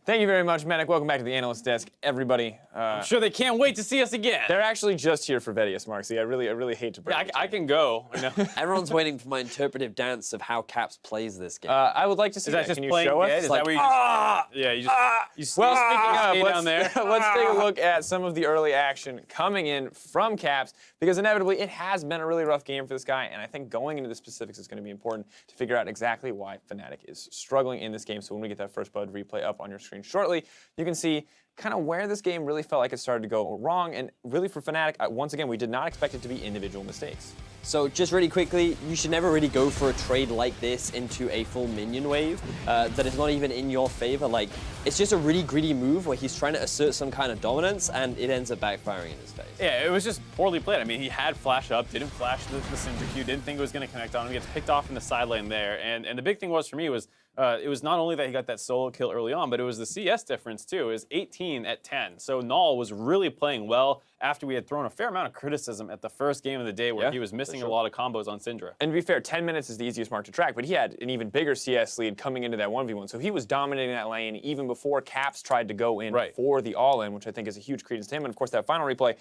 Thank you very much, Manic. Welcome back to the analyst desk, everybody. I'm sure they can't wait to see us again. They're actually just here for Vedius, Marcy. I really hate to break it. I can go. You know? Everyone's waiting for my interpretive dance of how Caps plays this game. I would like to see Is that just Can you playing show us? dead? Is like, that where you yeah, you just Well, stay speaking of, down there. let's take a look at some of the early action coming in from Caps, because inevitably it has been a really rough game for this guy, and I think going into the specifics is going to be important to figure out exactly why Fnatic is struggling in this game. So when we get that First Blood replay up on your screen shortly, you can see kind of where this game really felt like it started to go wrong, and really for Fnatic, once again, we did not expect it to be individual mistakes. So just really quickly, you should never really go for a trade like this into a full minion wave that is not even in your favor. Like, it's just a really greedy move where he's trying to assert some kind of dominance, and it ends up backfiring in his face. Yeah, it was just poorly played. I mean, he had flash up, didn't flash the Syndra Q, didn't think it was going to connect on him. He gets picked off in the side lane there. And the big thing was for me was it was not only that he got that solo kill early on, but it was the CS difference too. It was 18 at 10. So Null was really playing well after we had thrown a fair amount of criticism at the first game of the day where he was missing a lot of combos on Syndra. And to be fair, 10 minutes is the easiest mark to track, but he had an even bigger CS lead coming into that 1v1. So he was dominating that lane even before Caps tried to go in for the all-in, which I think is a huge credence to him. And of course, that final replay,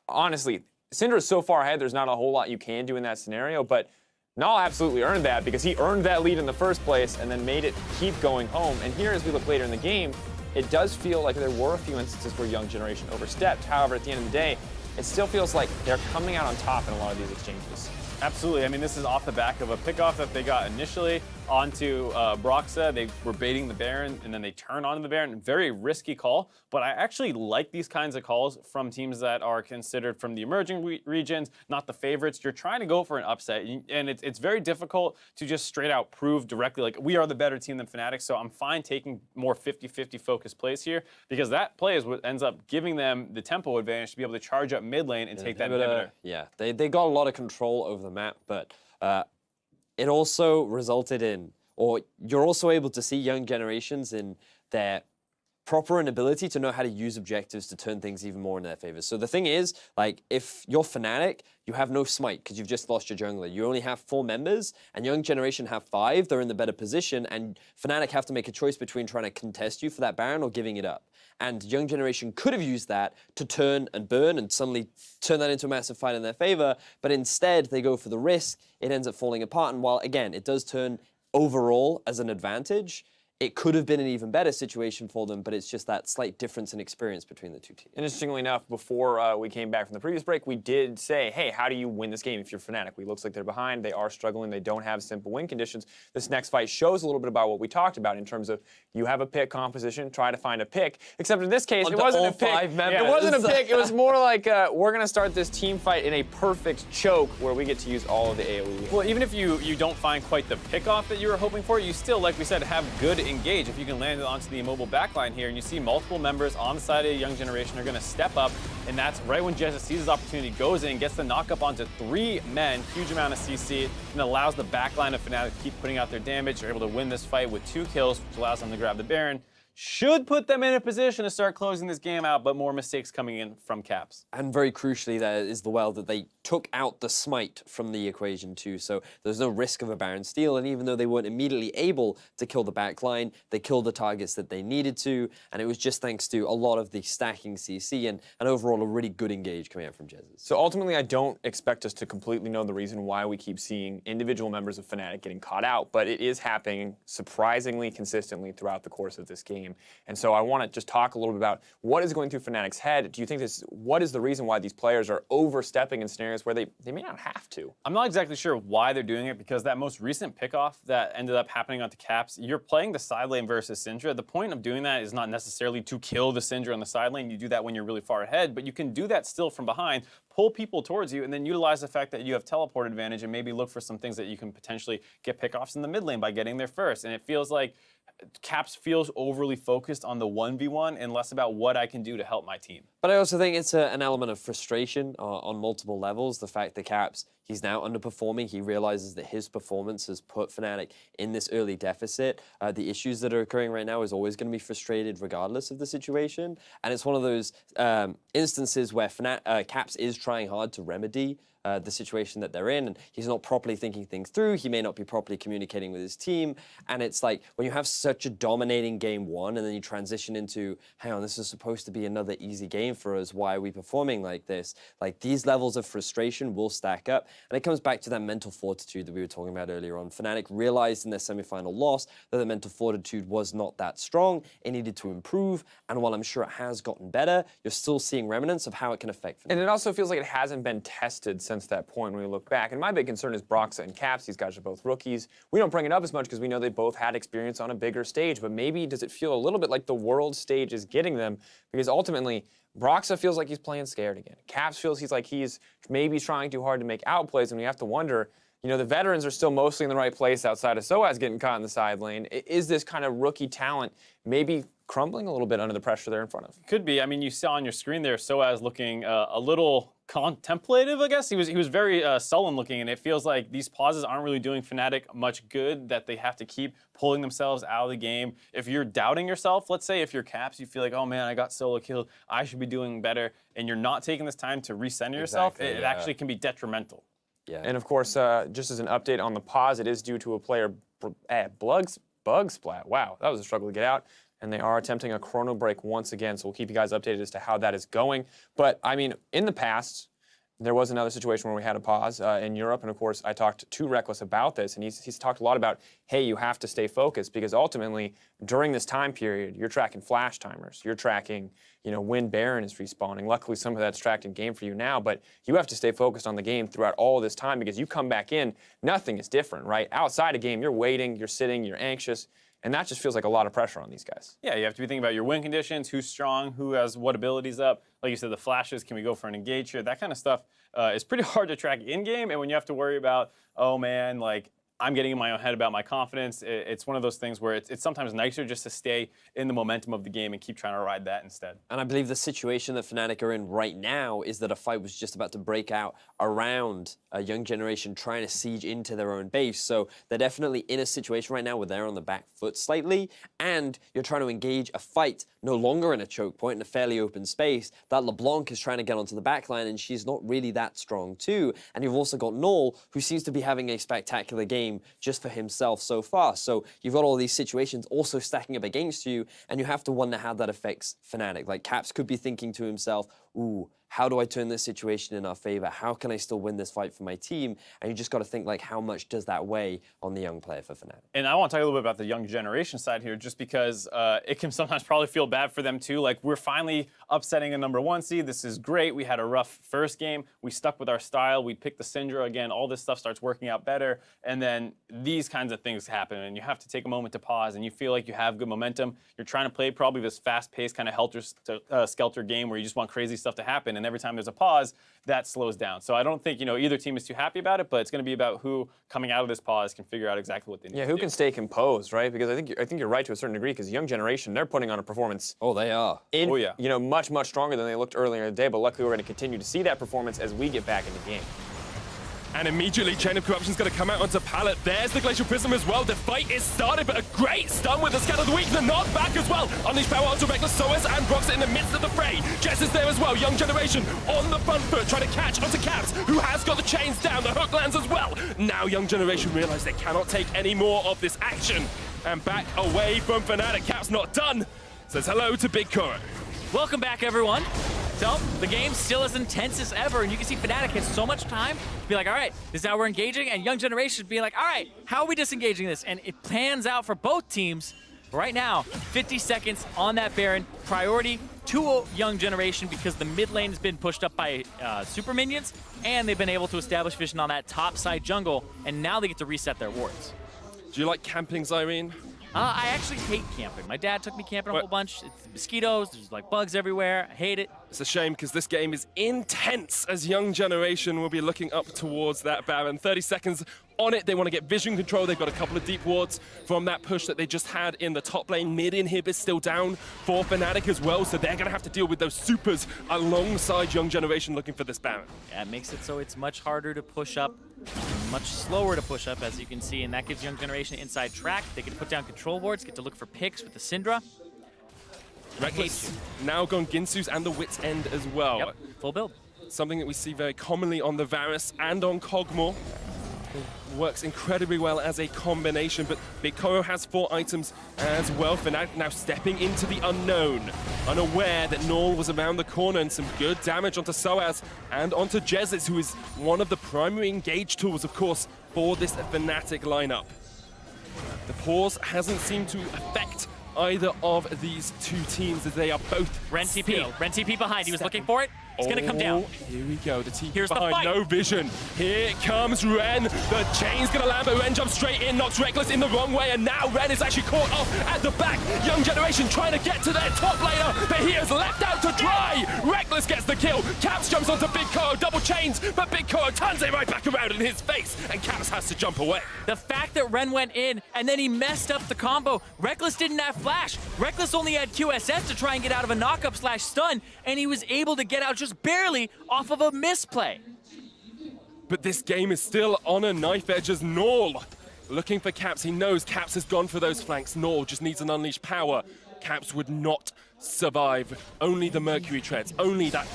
honestly, Syndra is so far ahead, there's not a whole lot you can do in that scenario, but Null absolutely earned that because he earned that lead in the first place and then made it keep going home. And here, as we look later in the game, it does feel like there were a few instances where Young Generation overstepped. However, at the end of the day, it still feels like they're coming out on top in a lot of these exchanges. Absolutely. I mean, this is off the back of a pickoff that they got initially onto Broxa. They were baiting the Baron, and then they turn onto the Baron. Very risky call, but I actually like these kinds of calls from teams that are considered from the emerging regions, not the favorites. You're trying to go for an upset, and it's very difficult to just straight out prove directly, like, we are the better team than Fnatic, so I'm fine taking more 50-50 focused plays here, because that play is what ends up giving them the tempo advantage to be able to charge up mid lane and take that inhibitor. Yeah, they got a lot of control over the map, but it also resulted in, or you're also able to see Young Generations in their proper inability to know how to use objectives to turn things even more in their favor. So the thing is, like, if you're Fnatic, you have no smite because you've just lost your jungler. You only have 4 members, and Young Generation have 5. They're in the better position, and Fnatic have to make a choice between trying to contest you for that Baron or giving it up. And Young Generation could have used that to turn and burn and suddenly turn that into a massive fight in their favor, but instead they go for the risk. It ends up falling apart, and while, again, it does turn overall as an advantage, it could have been an even better situation for them, but it's just that slight difference in experience between the two teams. Interestingly enough, before we came back from the previous break, we did say, hey, how do you win this game if you're Fnatic? It looks like they're behind. They are struggling. They don't have simple win conditions. This next fight shows a little bit about what we talked about in terms of you have a pick composition, try to find a pick. Except in this case, it wasn't a pick. It wasn't a pick. It was more like we're going to start this team fight in a perfect choke where we get to use all of the AoE. Well, even if you don't find quite the pickoff that you were hoping for, you still, like we said, have good engage. If you can land it onto the immobile backline here, and you see multiple members on the side of the young generation are going to step up, and that's right when Jesus sees his opportunity, goes in, gets the knock up onto 3 men, huge amount of CC, and allows the backline of Fnatic to keep putting out their damage. They're able to win this fight with 2 kills, which allows them to grab the Baron. Should put them in a position to start closing this game out, but more mistakes coming in from Caps. And very crucially there is the well that they took out the smite from the equation too, so there's no risk of a Baron steal, and even though they weren't immediately able to kill the back line, they killed the targets that they needed to, and it was just thanks to a lot of the stacking CC and overall a really good engage coming out from Jesus. So ultimately, I don't expect us to completely know the reason why we keep seeing individual members of Fnatic getting caught out, but it is happening surprisingly consistently throughout the course of this game. And so I want to just talk a little bit about what is going through Fnatic's head. Do you think what is the reason why these players are overstepping in scenarios where they may not have to? I'm not exactly sure why they're doing it, because that most recent pickoff that ended up happening onto Caps, you're playing the side lane versus Syndra. The point of doing that is not necessarily to kill the Syndra on the side lane. You do that when you're really far ahead, but you can do that still from behind, pull people towards you, and then utilize the fact that you have teleport advantage and maybe look for some things that you can potentially get pickoffs in the mid lane by getting there first. And it feels like Caps feels overly focused on the 1v1 and less about what I can do to help my team. But I also think it's an element of frustration on multiple levels. The fact that Caps, he's now underperforming. He realizes that his performance has put Fnatic in this early deficit. The issues that are occurring right now is always going to be frustrated regardless of the situation. And it's one of those instances where Caps is trying hard to remedy the situation that they're in, and he's not properly thinking things through. He may not be properly communicating with his team, and it's like when you have such a dominating game 1 and then you transition into, hang on, this is supposed to be another easy game for us. Why are we performing like this? Like, these levels of frustration will stack up, and it comes back to that mental fortitude that we were talking about earlier on. Fnatic realized in their semifinal loss that the mental fortitude was not that strong. It needed to improve, and while I'm sure it has gotten better, you're still seeing remnants of how it can affect Fnatic. And it also feels like it hasn't been tested since that point when we look back. And my big concern is Broxa and Caps. These guys are both rookies. We don't bring it up as much because we know they both had experience on a bigger stage, but maybe does it feel a little bit like the world stage is getting them? Because ultimately, Broxa feels like he's playing scared again. Caps feels he's maybe trying too hard to make outplays, and we have to wonder, you know, the veterans are still mostly in the right place outside of Soaz getting caught in the side lane. Is this kind of rookie talent maybe crumbling a little bit under the pressure they're in front of? Could be. I mean, you saw on your screen there Soaz looking a little contemplative, I guess. He was very sullen looking, and it feels like these pauses aren't really doing Fnatic much good, that they have to keep pulling themselves out of the game. If you're doubting yourself, let's say if you're Caps, you feel like, oh man, I got solo killed, I should be doing better, and you're not taking this time to recenter yourself, it actually can be detrimental. Yeah. And of course, just as an update on the pause, it is due to a player bug splat. Wow, that was a struggle to get out. And they are attempting a chrono break once again, so we'll keep you guys updated as to how that is going. But, I mean, in the past, there was another situation where we had a pause in Europe, and of course, I talked to Reckless about this, and he's talked a lot about, hey, you have to stay focused, because ultimately, during this time period, you're tracking flash timers, you're tracking, you know, when Baron is respawning. Luckily, some of that's tracked in game for you now, but you have to stay focused on the game throughout all of this time, because you come back in, nothing is different, right? Outside a game, you're waiting, you're sitting, you're anxious. And that just feels like a lot of pressure on these guys. Yeah, you have to be thinking about your win conditions, who's strong, who has what abilities up. Like you said, the flashes, can we go for an engage here? That kind of stuff is pretty hard to track in-game. And when you have to worry about, oh man, like, I'm getting in my own head about my confidence, it's one of those things where it's sometimes nicer just to stay in the momentum of the game and keep trying to ride that instead. And I believe the situation that Fnatic are in right now is that a fight was just about to break out around a young generation trying to siege into their own base. So they're definitely in a situation right now where they're on the back foot slightly, and you're trying to engage a fight no longer in a choke point, in a fairly open space. That LeBlanc is trying to get onto the back line, and she's not really that strong too. And you've also got Null, who seems to be having a spectacular game just for himself so far. So you've got all these situations also stacking up against you, and you have to wonder how that affects Fnatic. Like, Caps could be thinking to himself, ooh, how do I turn this situation in our favor? How can I still win this fight for my team? And you just got to think, like, how much does that weigh on the young player for Fnatic? And I want to talk a little bit about the young generation side here, just because it can sometimes probably feel bad for them too. Like, we're finally upsetting a #1 seed. This is great. We had a rough first game. We stuck with our style. We picked the Syndra again. All this stuff starts working out better. And then these kinds of things happen, and you have to take a moment to pause, and you feel like you have good momentum. You're trying to play probably this fast-paced kind of helter-skelter game where you just want crazy stuff to happen, and every time there's a pause, that slows down. So I don't think, either team is too happy about it, but it's going to be about who, coming out of this pause, can figure out exactly what they need to do. Yeah, who can stay composed, right? Because I think you're right to a certain degree, because young generation, they're putting on a performance. Oh, they are. Oh, yeah. Much stronger than they looked earlier in the day, but luckily we're going to continue to see that performance as we get back in the game. And immediately, Chain of Corruption's going to come out onto Pallet. There's the Glacial Prism as well. The fight is started, but a great stun with the Scatter of the Weak. The knockback as well. Unleash power onto Reckless, Soaz, and Brox in the midst of the fray. Jess is there as well. Young Generation on the front foot, trying to catch onto Caps, who has got the chains down. The hook lands as well. Now Young Generation realize they cannot take any more of this action. And back away from Fnatic. Caps not done. Says hello to Big Koro. Welcome back, everyone. So, the game's still as intense as ever, and you can see Fnatic has so much time to be like, all right, this is how we're engaging, and Young Generation being like, all right, how are we disengaging this? And it pans out for both teams. Right now, 50 seconds on that Baron. Priority to Young Generation because the mid lane has been pushed up by super minions, and they've been able to establish vision on that top side jungle, and now they get to reset their wards. Do you like camping, Zyrene? I actually hate camping. My dad took me camping a whole bunch. It's mosquitoes, there's like bugs everywhere. I hate it. It's a shame because this game is intense as Young Generation will be looking up towards that Baron. 30 seconds on it. They want to get vision control. They've got a couple of deep wards from that push that they just had in the top lane. Mid inhib is still down for Fnatic as well, so they're going to have to deal with those supers alongside Young Generation looking for this Baron. Yeah, it makes it so it's much harder to push up, much slower to push up, as you can see, and that gives Young Generation inside track. They can put down control wards, get to look for picks with the Syndra. Reckless now gone Ginsu's and the Wit's End as well. Yep, full build. Something that we see very commonly on the Varus and on Kog'Maw. Works incredibly well as a combination, but Big Koro has 4 items as well. Fnatic now stepping into the unknown, unaware that Null was around the corner, and some good damage onto Soaz and onto Jezis, who is one of the primary engage tools, of course, for this Fnatic lineup. The pause hasn't seemed to affect either of these two teams as they are both Ren TP behind. He was looking for it. It's going to come down. Here we go. The TP Here's behind. the fight. No vision. Here comes Ren. The chain's going to land, but Ren jumps straight in, knocks Reckless in the wrong way, and now Ren is actually caught off at the back. Young Generation trying to get to their top laner, but he is left out to dry. Reckless gets the kill. Caps jumps onto Big Koro, double chains, but Big Koro turns it right back around in his face, and Caps has to jump away. The fact that Ren went in, and then he messed up the combo. Reckless didn't have flash. Reckless only had QSS to try and get out of a knockup/stun, and he was able to get out just barely off of a misplay. But this game is still on a knife edge as Null looking for Caps. He knows Caps has gone for those flanks. Null just needs an unleashed power. Caps would not survive. Only the Mercury treads, only that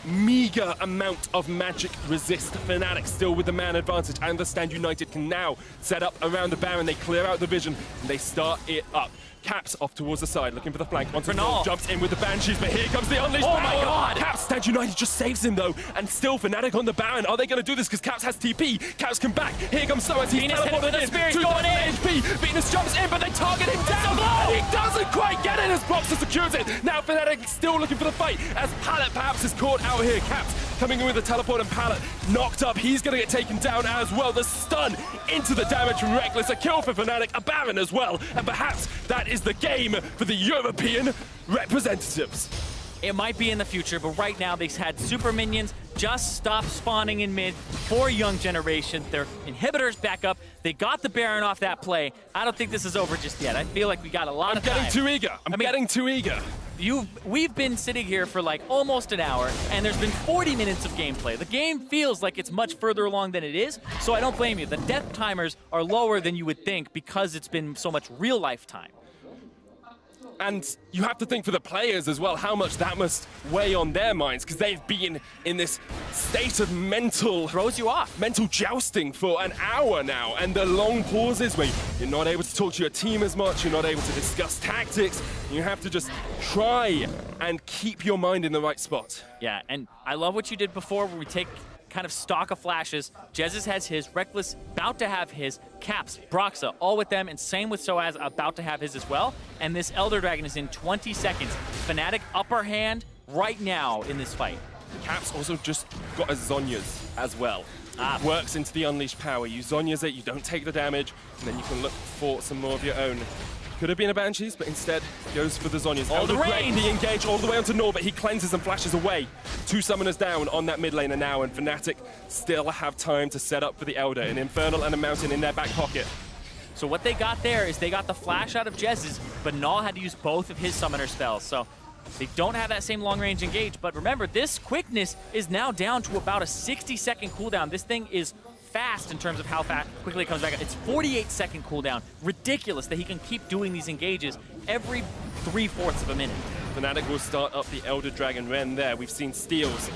meager amount of magic resist. Fnatic still with the man advantage, and the Stand United can now set up around the Baron. They clear out the vision, and they start it up. Caps off towards the side, looking for the flank. Onto Null, jumps in with the Banshees, but here comes the unleashed power. Oh my god! Caps, Stand United just saves him though, and still Fnatic on the Baron. Are they going to do this? Because Caps has TP. Caps come back. Here comes Soaz. He's teleported in. Spirit 2,000 going in. HP. Venus jumps in, but they target him down. He doesn't quite get it as Boxer secures it. Now Fnatic still looking for the fight, as Pallet perhaps is caught out here. Caps coming in with the teleport, and Pallet knocked up. He's going to get taken down as well. The stun into the damage from Reckless. A kill for Fnatic, a Baron as well, and perhaps that is the game for the European representatives. It might be in the future, but right now they've had super minions just stop spawning in mid for Young Generation. Their inhibitors back up. They got the Baron off that play. I don't think this is over just yet. I feel like we got a lot of time. I'm getting too eager. I'm getting too eager. We've been sitting here for like almost an hour, and there's been 40 minutes of gameplay. The game feels like it's much further along than it is, so I don't blame you. The death timers are lower than you would think because it's been so much real life time. And you have to think for the players as well how much that must weigh on their minds, because they've been in this state of mental jousting for an hour now, and the long pauses where you're not able to talk to your team as much, you're not able to discuss tactics, you have to just try and keep your mind in the right spot. Yeah, and I love what you did before where we take kind of stock of flashes. Jez's has his, Reckless about to have his, Caps, Broxa, all with them, and same with Soaz about to have his as well. And this Elder Dragon is in 20 seconds. Fnatic upper hand right now in this fight. Caps also just got a Zhonya's as well. Works into the unleashed power. You Zhonya's it, you don't take the damage, and then you can look for some more of your own. Could have been a Banshees, but instead goes for the Zhonya's. All the range! The engage all the way onto Nor, but he cleanses and flashes away. 2 summoners down on that mid laner now, and Fnatic still have time to set up for the Elder. An Infernal and a Mountain in their back pocket. So what they got there is they got the flash out of Jez's, but Null had to use both of his summoner spells. So they don't have that same long-range engage, but remember, this quickness is now down to about a 60-second cooldown. This thing is fast in terms of how quickly it comes back. It's 48-second cooldown. Ridiculous that he can keep doing these engages every 3/4 of a minute. Fnatic will start up the Elder Dragon Ren there. We've seen steals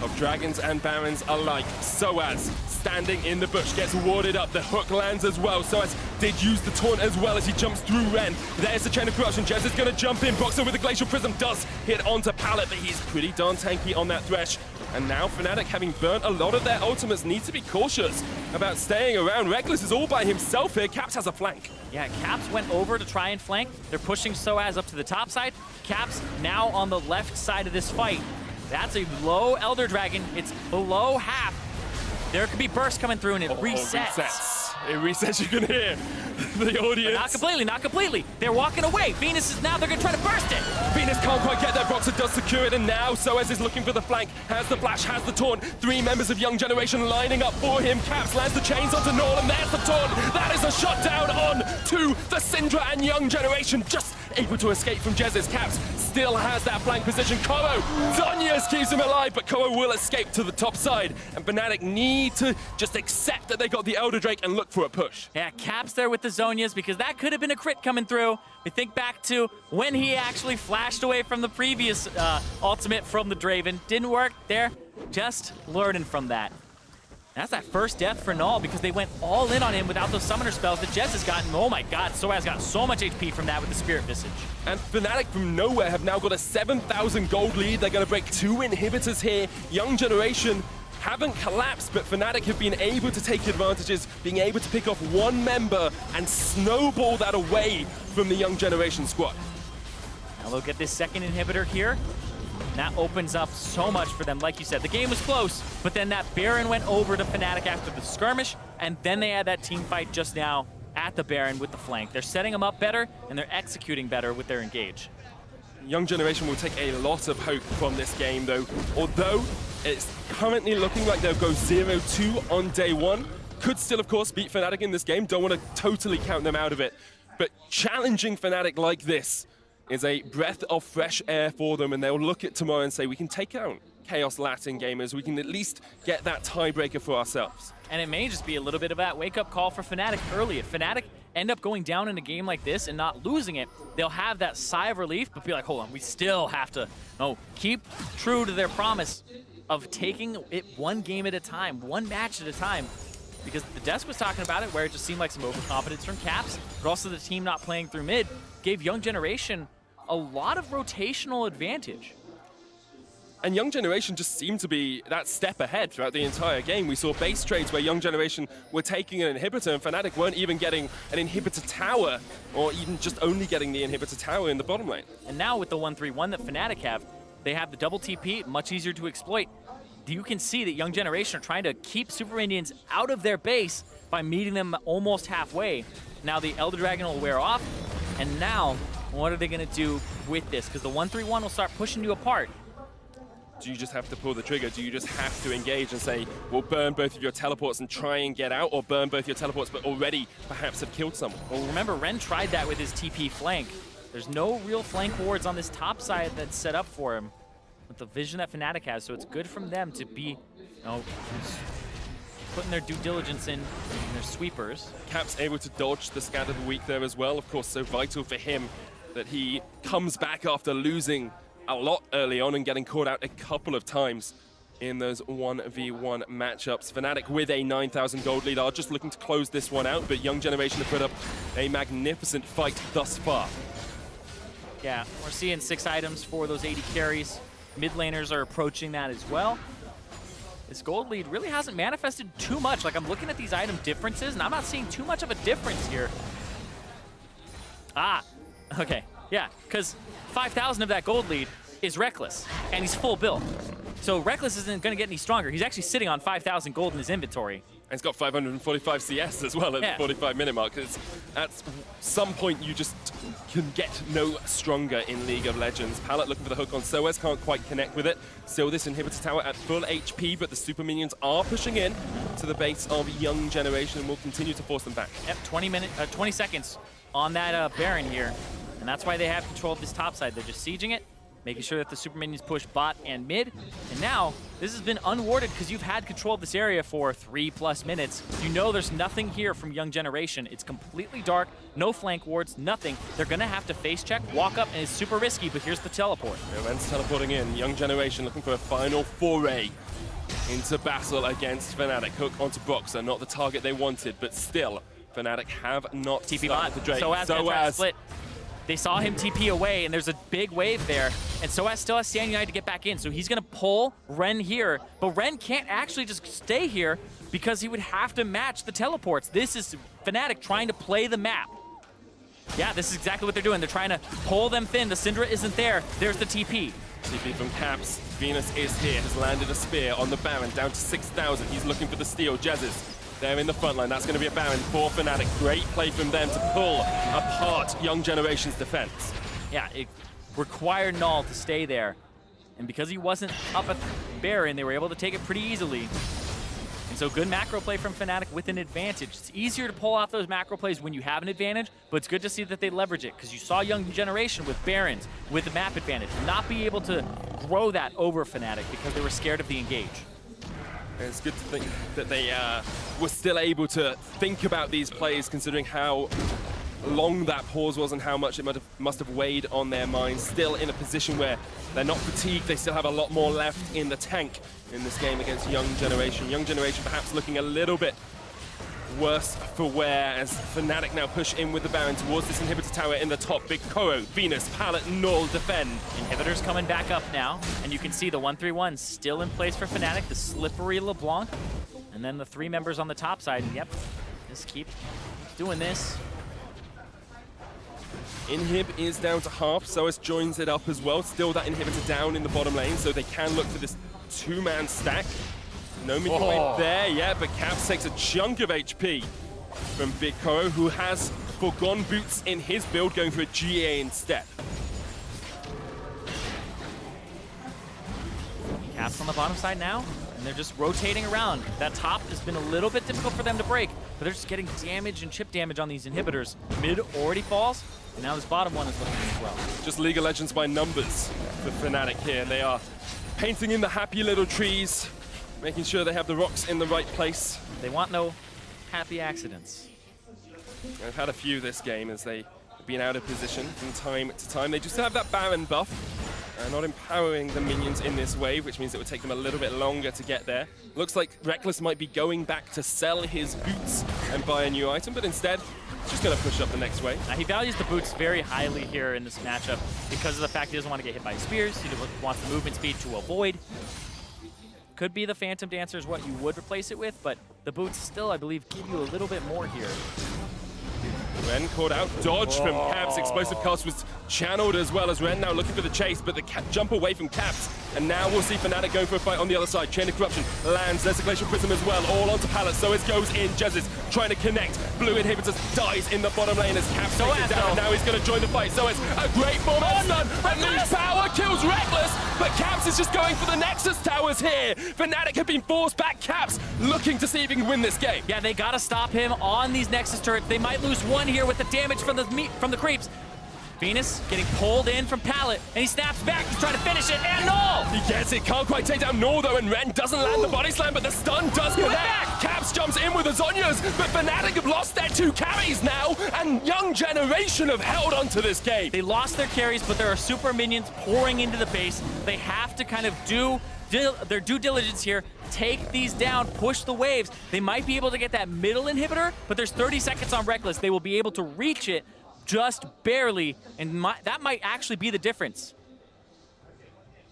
of Dragons and Barons alike. Soaz standing in the bush, gets warded up. The hook lands as well. Soaz did use the taunt as well as he jumps through Ren. There's the chain of corruption. Jez is going to jump in. Boxer with the Glacial Prism does hit onto Pallet, but he's pretty darn tanky on that Thresh. And now Fnatic, having burnt a lot of their ultimates, need to be cautious about staying around. Reckless is all by himself here. Caps has a flank. Yeah, Caps went over to try and flank. They're pushing Soaz up to the top side. Caps now on the left side of this fight. That's a low Elder Dragon. It's below half. There could be bursts coming through and it resets. It resets, you can hear the audience. But not completely. They're walking away. Venus is now, they're gonna try to burst it. Venus can't quite get there. Boxer does secure it, and now Soaz is looking for the flank. Has the flash, has the taunt. 3 members of Young Generation lining up for him. Caps lands the chains onto Null, and there's the taunt. That is a shutdown on to the Syndra, and Young Generation just able to escape from Jez's. Caps still has that flank position. Koro, Zhonya's keeps him alive, but Koro will escape to the top side. And Fnatic need to just accept that they got the Elder Drake and look for a push. Yeah, Caps there with the Zhonya's because that could have been a crit coming through. We think back to when he actually flashed away from the previous ultimate from the Draven. Didn't work there. Just learning from that. That's that first death for Null because they went all in on him without those summoner spells that Jez has gotten. Oh my god, Soaz got so much HP from that with the Spirit Visage. And Fnatic from nowhere have now got a 7,000 gold lead. They're going to break 2 inhibitors here. Young Generation haven't collapsed, but Fnatic have been able to take advantages, being able to pick off 1 member and snowball that away from the Young Generation squad. Now look at this second inhibitor here. That opens up so much for them. Like you said, the game was close, but then that Baron went over to Fnatic after the skirmish, and then they had that team fight just now at the Baron with the flank. They're setting them up better, and they're executing better with their engage. Young Generation will take a lot of hope from this game, though. Although it's currently looking like they'll go 0-2 on day 1. Could still, of course, beat Fnatic in this game. Don't want to totally count them out of it. But challenging Fnatic like this is a breath of fresh air for them, and they'll look at tomorrow and say, we can take out Chaos Latin gamers. We can at least get that tiebreaker for ourselves. And it may just be a little bit of that wake-up call for Fnatic early. If Fnatic end up going down in a game like this and not losing it, they'll have that sigh of relief, but be like, hold on, we still have to keep true to their promise of taking it 1 game at a time, 1 match at a time. Because the desk was talking about it, where it just seemed like some overconfidence from Caps, but also the team not playing through mid gave Young Generation a lot of rotational advantage. And Young Generation just seemed to be that step ahead throughout the entire game. We saw base trades where Young Generation were taking an inhibitor, and Fnatic weren't even getting an inhibitor tower, or even just only getting the inhibitor tower in the bottom lane. And now with the 1-3-1 that Fnatic have, they have the double TP, much easier to exploit. You can see that Young Generation are trying to keep Super Indians out of their base by meeting them almost halfway. Now the Elder Dragon will wear off, and now what are they going to do with this? Because the 1-3-1 will start pushing you apart. Do you just have to pull the trigger? Do you just have to engage and say, we'll burn both of your teleports and try and get out, or burn both your teleports but already perhaps have killed someone? Well, remember, Ren tried that with his TP flank. There's no real flank wards on this top side that's set up for him with the vision that Fnatic has, so it's good from them to be, putting their due diligence in their sweepers. Cap's able to dodge the Scattered Weak there as well, of course, so vital for him that he comes back after losing a lot early on and getting caught out a couple of times in those 1v1 matchups. Fnatic with a 9,000 gold lead are just looking to close this one out, but Young Generation have put up a magnificent fight thus far. Yeah, we're seeing 6 items for those 80 carries. Mid laners are approaching that as well. This gold lead really hasn't manifested too much. Like, I'm looking at these item differences, and I'm not seeing too much of a difference here. Ah, okay, yeah, because 5,000 of that gold lead is Reckless, and he's full build. So Reckless isn't going to get any stronger. He's actually sitting on 5,000 gold in his inventory. And he's got 545 CS as well at the 45-minute mark. Because at some point, you just can get no stronger in League of Legends. Pallet looking for the hook on Soaz, can't quite connect with it. Still this inhibitor tower at full HP, but the super minions are pushing in to the base of Young Generation and will continue to force them back. Yep, 20 seconds on that Baron here. And that's why they have control of this top side. They're just sieging it, making sure that the super minions push bot and mid. And now, this has been unwarded because you've had control of this area for 3+ minutes. You know there's nothing here from Young Generation. It's completely dark, no flank wards, nothing. They're gonna have to face check, walk up, and it's super risky, but here's the teleport. Ren's teleporting in. Young Generation looking for a final foray into battle against Fnatic. Hook onto Boxer, not the target they wanted, but still, Fnatic have not TP started bot. the Drake. Soaz gonna try to split. They saw him TP away, and there's a big wave there. And Soaz still has Stand United to get back in, so he's gonna pull Ren here. But Ren can't actually just stay here because he would have to match the teleports. This is Fnatic trying to play the map. Yeah, this is exactly what they're doing. They're trying to pull them thin. The Syndra isn't there. There's the TP. TP from Caps. Venus is here, has landed a spear on the Baron, down to 6,000. He's looking for the steal. Jez is there in the front line. That's going to be a Baron for Fnatic. Great play from them to pull apart Young Generation's defense. Yeah, it required Null to stay there. And because he wasn't up at Baron, they were able to take it pretty easily. And so good macro play from Fnatic with an advantage. It's easier to pull off those macro plays when you have an advantage, but it's good to see that they leverage it because you saw Young Generation with Barons, with the map advantage, not be able to grow that over Fnatic because they were scared of the engage. It's good to think that they were still able to think about these plays considering how long that pause was and how much it must have weighed on their minds. Still in a position where they're not fatigued, they still have a lot more left in the tank in this game against Young Generation. Young Generation perhaps looking a little bit worse for wear as Fnatic now push in with the Baron towards this inhibitor tower in the top. Big Koro, Venus, Pallet, Null defend. Inhibitor's coming back up now, and you can see the 1-3-1 still in place for Fnatic, the slippery LeBlanc, and then the 3 members on the top side. Yep, just keep doing this. Inhib is down to half, Soaz joins it up as well. Still that inhibitor down in the bottom lane, so they can look for this 2-man stack. No minion wave there, yeah, but Caps takes a chunk of HP from Big Koro, who has Forgone Boots in his build, going for a GA instead. Caps on the bottom side now, and they're just rotating around. That top has been a little bit difficult for them to break, but they're just getting damage and chip damage on these inhibitors. Mid already falls, and now this bottom one is looking as well. Just League of Legends by numbers for Fnatic here. They are painting in the happy little trees, making sure they have the rocks in the right place. They want no happy accidents. They've had a few this game as they've been out of position from time to time. They just have that Baron buff, not empowering the minions in this wave, which means it would take them a little bit longer to get there. Looks like Reckless might be going back to sell his boots and buy a new item, but instead, just going to push up the next wave. Now, he values the boots very highly here in this matchup because of the fact he doesn't want to get hit by spears. He wants the movement speed to avoid. Could be the Phantom Dancer is what you would replace it with, but the boots still, I believe, give you a little bit more here. Ren caught out, dodge from Caps. Explosive cast was channeled as well as Ren now looking for the chase, but the jump away from Caps. And now we'll see Fnatic going for a fight on the other side. Chain of Corruption lands, there's a Glacial Prism as well, all onto Pallet. So it goes in, Jez's trying to connect. Blue Inhibitors dies in the bottom lane as Caps takes it down, and now he's going to join the fight. So it's a great bomb and stun, and Loose Power kills Reckless, but Caps is just going for the Nexus Towers here. Fnatic have been forced back. Caps looking to see if he can win this game. Yeah, they got to stop him on these Nexus turrets. They might lose one here with the damage from the creeps. Venus getting pulled in from Pallet, and he snaps back. He's trying to finish it, and Null! He gets it, can't quite take down Nor though, and Ren doesn't land the body slam, but the stun does connect. back. Caps jumps in with the Zonyas, but Fnatic have lost their 2 carries now, and Young Generation have held on to this game. They lost their carries, but there are super minions pouring into the base. They have to kind of do their due diligence here, take these down, push the waves. They might be able to get that middle inhibitor, but there's 30 seconds on Reckless. They will be able to reach it just barely, and that might actually be the difference.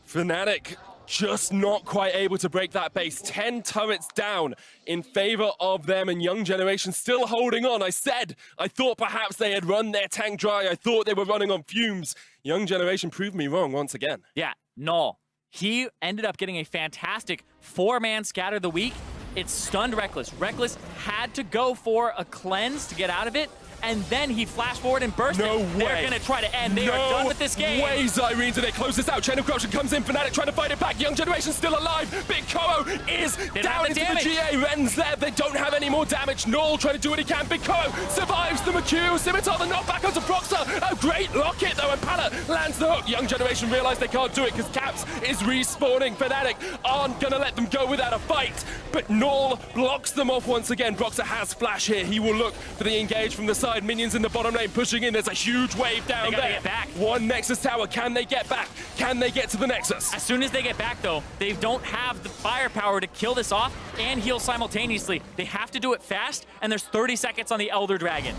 Fnatic just not quite able to break that base. 10 turrets down in favor of them, and Young Generation still holding on. I thought perhaps they had run their tank dry. I thought they were running on fumes. Young Generation proved me wrong once again. Yeah, Null. He ended up getting a fantastic 4-man scatter the week. It stunned Reckless. Reckless had to go for a cleanse to get out of it, and then he flashed forward and burst No it. way. They're going to try to end. They are done with this game. No way, Zyrene, do they close this out? Chain of Corruption comes in, Fnatic trying to fight it back. Young Generation still alive. Big Koro is down into the GA. Ren's there. They don't have any more damage. Null trying to do what he can. Big Koro survives the Mercurial Scimitar. The knockback onto Proxer. A great locket, though, and Pallet lands the hook. Young Generation realize they can't do it because Caps is respawning. Fnatic aren't going to let them go without a fight, but Null blocks them off once again. Proxer has flash here. He will look for the engage from the side. Minions in the bottom lane pushing in. There's a huge wave down there. Get back. One Nexus tower. Can they get back? Can they get to the Nexus? As soon as they get back, though, they don't have the firepower to kill this off and heal simultaneously. They have to do it fast, and there's 30 seconds on the Elder Dragon.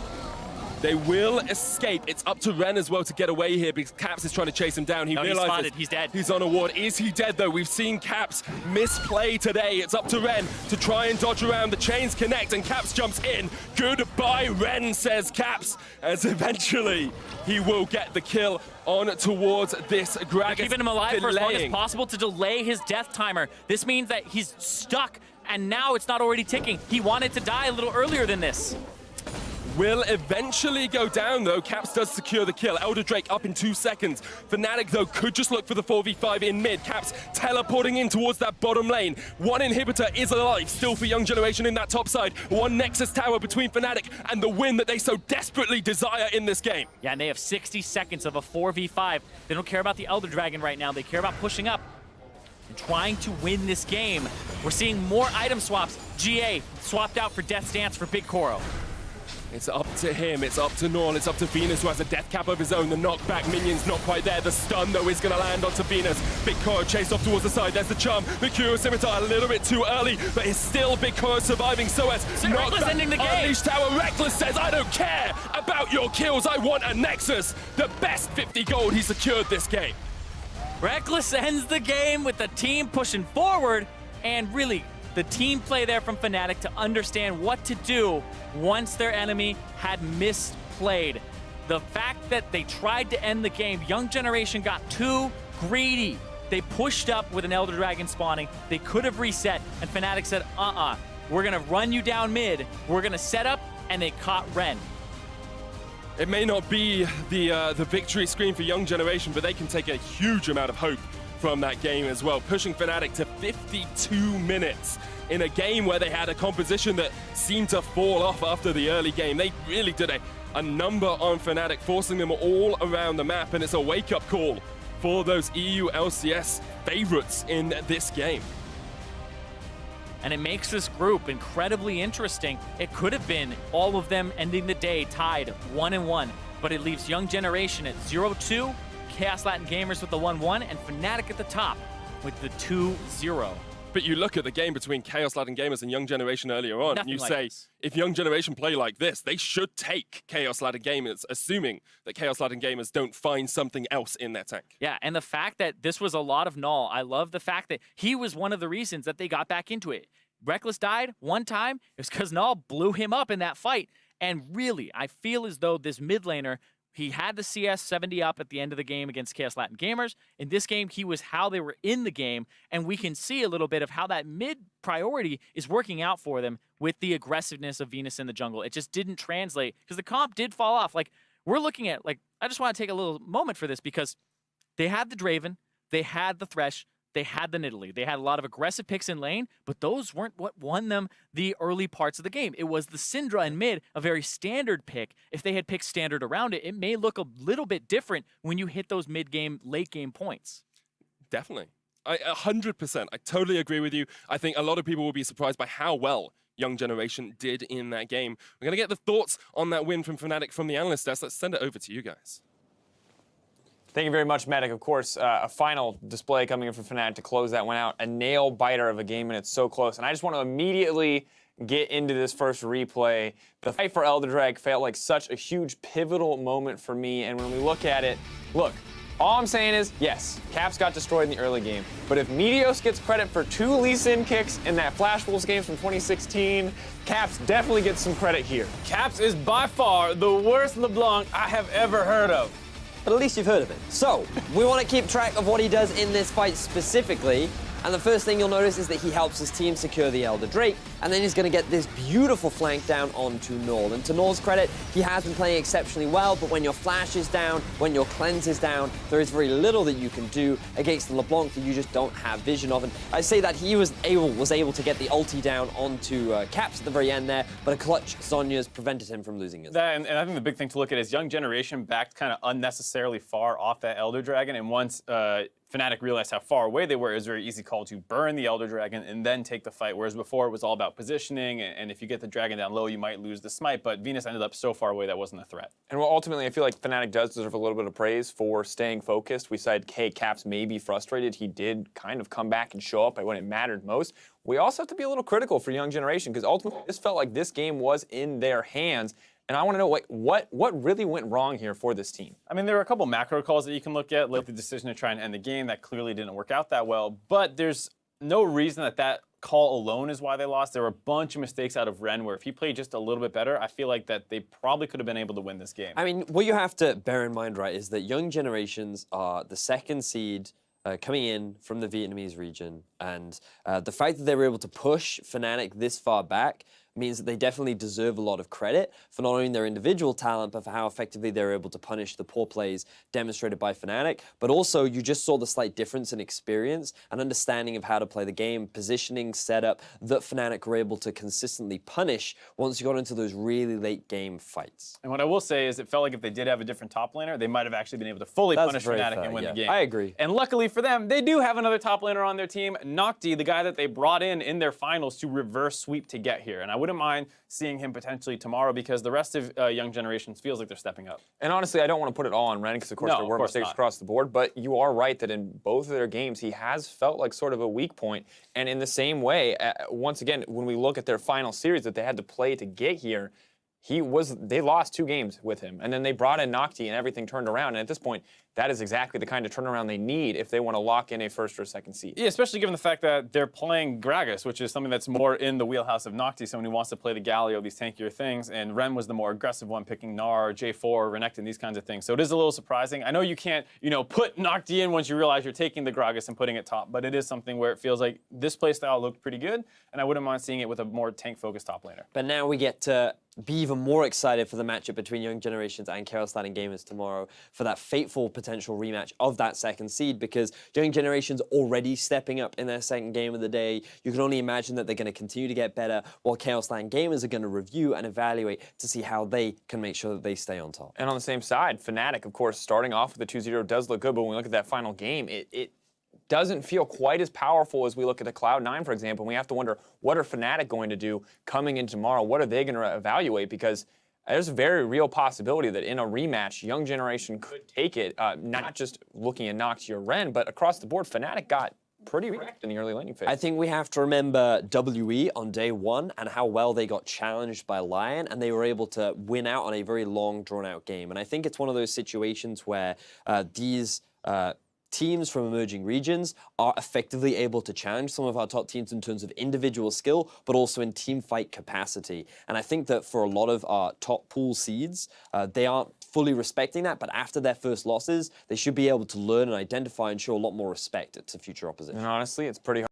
They will escape. It's up to Ren as well to get away here because Caps is trying to chase him down. He No, he's realizes spotted. He's dead. He's on a ward. Is he dead, though? We've seen Caps misplay today. It's up to Ren to try and dodge around. The chains connect, and Caps jumps in. Goodbye, Ren, says Caps, as eventually he will get the kill on towards this Gragas. Keeping him alive for as long as delaying. possible to delay his death timer. This means that he's stuck, and now it's not already ticking. He wanted to die a little earlier than this. Will eventually go down, though. Caps does secure the kill. Elder Drake up in 2 seconds. Fnatic, though, could just look for the 4v5 in mid. Caps teleporting in towards that bottom lane. One inhibitor is alive still for Young Generation in that top side. One Nexus tower between Fnatic and the win that they so desperately desire in this game. Yeah, and they have 60 seconds of a 4v5. They don't care about the Elder Dragon right now. They care about pushing up and trying to win this game. We're seeing more item swaps. GA swapped out for Death's Dance for Big Koro. It's up to him, it's up to Norn, it's up to Venus, who has a death cap of his own. The knockback minion's not quite there. The stun, though, is going to land onto Venus. Big Koro chased off towards the side. There's the charm. Mercurial Scimitar a little bit too early, but it's still Big Koro surviving. So as Reckless ending the game. Unleashed Tower. Reckless says, I don't care about your kills. I want a Nexus. The best 50 gold he secured this game. Reckless ends the game with the team pushing forward, and really the team play there from Fnatic to understand what to do once their enemy had misplayed. The fact that they tried to end the game, Young Generation got too greedy. They pushed up with an Elder Dragon spawning. They could have reset, and Fnatic said, we're gonna run you down mid. We're gonna set up, and they caught Ren. It may not be the victory screen for Young Generation, but they can take a huge amount of hope from that game as well, pushing Fnatic to 52 minutes in a game where they had a composition that seemed to fall off after the early game. They really did a number on Fnatic, forcing them all around the map, and it's a wake-up call for those EU LCS favorites in this game. And it makes this group incredibly interesting. It could have been all of them ending the day tied 1-1, but it leaves Young Generation at 0-2, Chaos Latin Gamers with the 1-1, and Fnatic at the top with the 2-0. But you look at the game between Chaos Latin Gamers and Young Generation earlier on, and you say, if Young Generation play like this, they should take Chaos Latin Gamers, assuming that Chaos Latin Gamers don't find something else in their tank. Yeah, and the fact that this was a lot of Null, I love the fact that he was one of the reasons that they got back into it. Reckless died one time, it was because Null blew him up in that fight. And really, I feel as though this mid laner, he had the CS 70 up at the end of the game against Chaos Latin Gamers. In this game, he was how they were in the game, and we can see a little bit of how that mid priority is working out for them with the aggressiveness of Venus in the jungle. It just didn't translate because the comp did fall off. Like, we're looking at, like, I just want to take a little moment for this because they had the Draven, they had the Thresh, they had the Nidalee. They had a lot of aggressive picks in lane, but those weren't what won them the early parts of the game. It was the Syndra in mid, a very standard pick. If they had picked standard around it, it may look a little bit different when you hit those mid-game, late-game points. Definitely. 100%. I totally agree with you. I think a lot of people will be surprised by how well Young Generation did in that game. We're going to get the thoughts on that win from Fnatic from the analyst desk. Let's send it over to you guys. Thank you very much, Medic. Of course, a final display coming in from Fnatic to close that one out. A nail-biter of a game, and it's so close. And I just want to immediately get into this first replay. The fight for Elder Drag felt like such a huge pivotal moment for me, and when we look at it, look, all I'm saying is, yes, Caps got destroyed in the early game, but if Meteos gets credit for 2 Lee Sin kicks in that Flash Wolves game from 2016, Caps definitely gets some credit here. Caps is by far the worst LeBlanc I have ever heard of. But at least you've heard of it. So, we want to keep track of what he does in this fight specifically. And the first thing you'll notice is that he helps his team secure the Elder Drake, and then he's going to get this beautiful flank down onto Null. And to Null's credit, he has been playing exceptionally well, but when your flash is down, when your cleanse is down, there is very little that you can do against the LeBlanc that you just don't have vision of. And I say that he was able to get the ulti down onto Caps at the very end there, but a clutch Zhonya's prevented him from losing his. And I think the big thing to look at is Young Generation backed kind of unnecessarily far off that Elder Dragon, and once Fnatic realized how far away they were, it was a very easy call to burn the Elder Dragon and then take the fight, whereas before it was all about positioning, and if you get the dragon down low, you might lose the smite, but Venus ended up so far away that wasn't a threat. And well, ultimately, I feel like Fnatic does deserve a little bit of praise for staying focused. We said, hey, Caps may be frustrated. He did kind of come back and show up when it mattered most. We also have to be a little critical for Young Generation, because ultimately, this felt like this game was in their hands. And I want to know what really went wrong here for this team. I mean, there were a couple macro calls that you can look at, like the decision to try and end the game. That clearly didn't work out that well. But there's no reason that call alone is why they lost. There were a bunch of mistakes out of Ren where if he played just a little bit better, I feel like that they probably could have been able to win this game. I mean, what you have to bear in mind, right, is that Young Generations are the second seed coming in from the Vietnamese region. And the fact that they were able to push Fnatic this far back means that they definitely deserve a lot of credit for not only their individual talent, but for how effectively they were able to punish the poor plays demonstrated by Fnatic. But also, you just saw the slight difference in experience and understanding of how to play the game, positioning, setup, that Fnatic were able to consistently punish once you got into those really late game fights. And what I will say is it felt like if they did have a different top laner, they might have actually been able to fully punish Fnatic and win the game. I agree. And luckily for them, they do have another top laner on their team, Nocti, the guy that they brought in their finals to reverse sweep to get here. And I wouldn't mind seeing him potentially tomorrow because the rest of Young Generations feels like they're stepping up. And honestly, I don't want to put it all on Ren because, of course, there were mistakes across the board. But you are right that in both of their games, he has felt like sort of a weak point. And in the same way, once again, when we look at their final series that they had to play to get here, they lost 2 games with him. And then they brought in Nocti and everything turned around. And at this point, that is exactly the kind of turnaround they need if they want to lock in a first or second seed. Yeah, especially given the fact that they're playing Gragas, which is something that's more in the wheelhouse of Nocti, someone who wants to play the Galio, these tankier things, and Ren was the more aggressive one, picking Gnar, J4, Renekton, these kinds of things. So it is a little surprising. I know you can't, put Nocti in once you realize you're taking the Gragas and putting it top, but it is something where it feels like this playstyle looked pretty good, and I wouldn't mind seeing it with a more tank-focused top laner. But now we get to be even more excited for the matchup between Young Generations and Chaos Landing Gamers tomorrow for that fateful potential rematch of that second seed, because Young Generations already stepping up in their second game of the day. You can only imagine that they're going to continue to get better, while Chaos Landing Gamers are going to review and evaluate to see how they can make sure that they stay on top. And on the same side, Fnatic, of course, starting off with the 2-0 does look good, but when we look at that final game, it doesn't feel quite as powerful as we look at the Cloud9, for example. And we have to wonder, what are Fnatic going to do coming in tomorrow? What are they going to evaluate? Because there's a very real possibility that in a rematch, Young Generation could take it, not just looking at Nocti or Ren, but across the board, Fnatic got pretty wrecked in the early laning phase. I think we have to remember WE on day 1 and how well they got challenged by Lion, and they were able to win out on a very long, drawn-out game. And I think it's one of those situations where these teams from emerging regions are effectively able to challenge some of our top teams in terms of individual skill, but also in team fight capacity. And I think that for a lot of our top pool seeds, they aren't fully respecting that, but after their first losses, they should be able to learn and identify and show a lot more respect to future opposition. And honestly, it's pretty hard.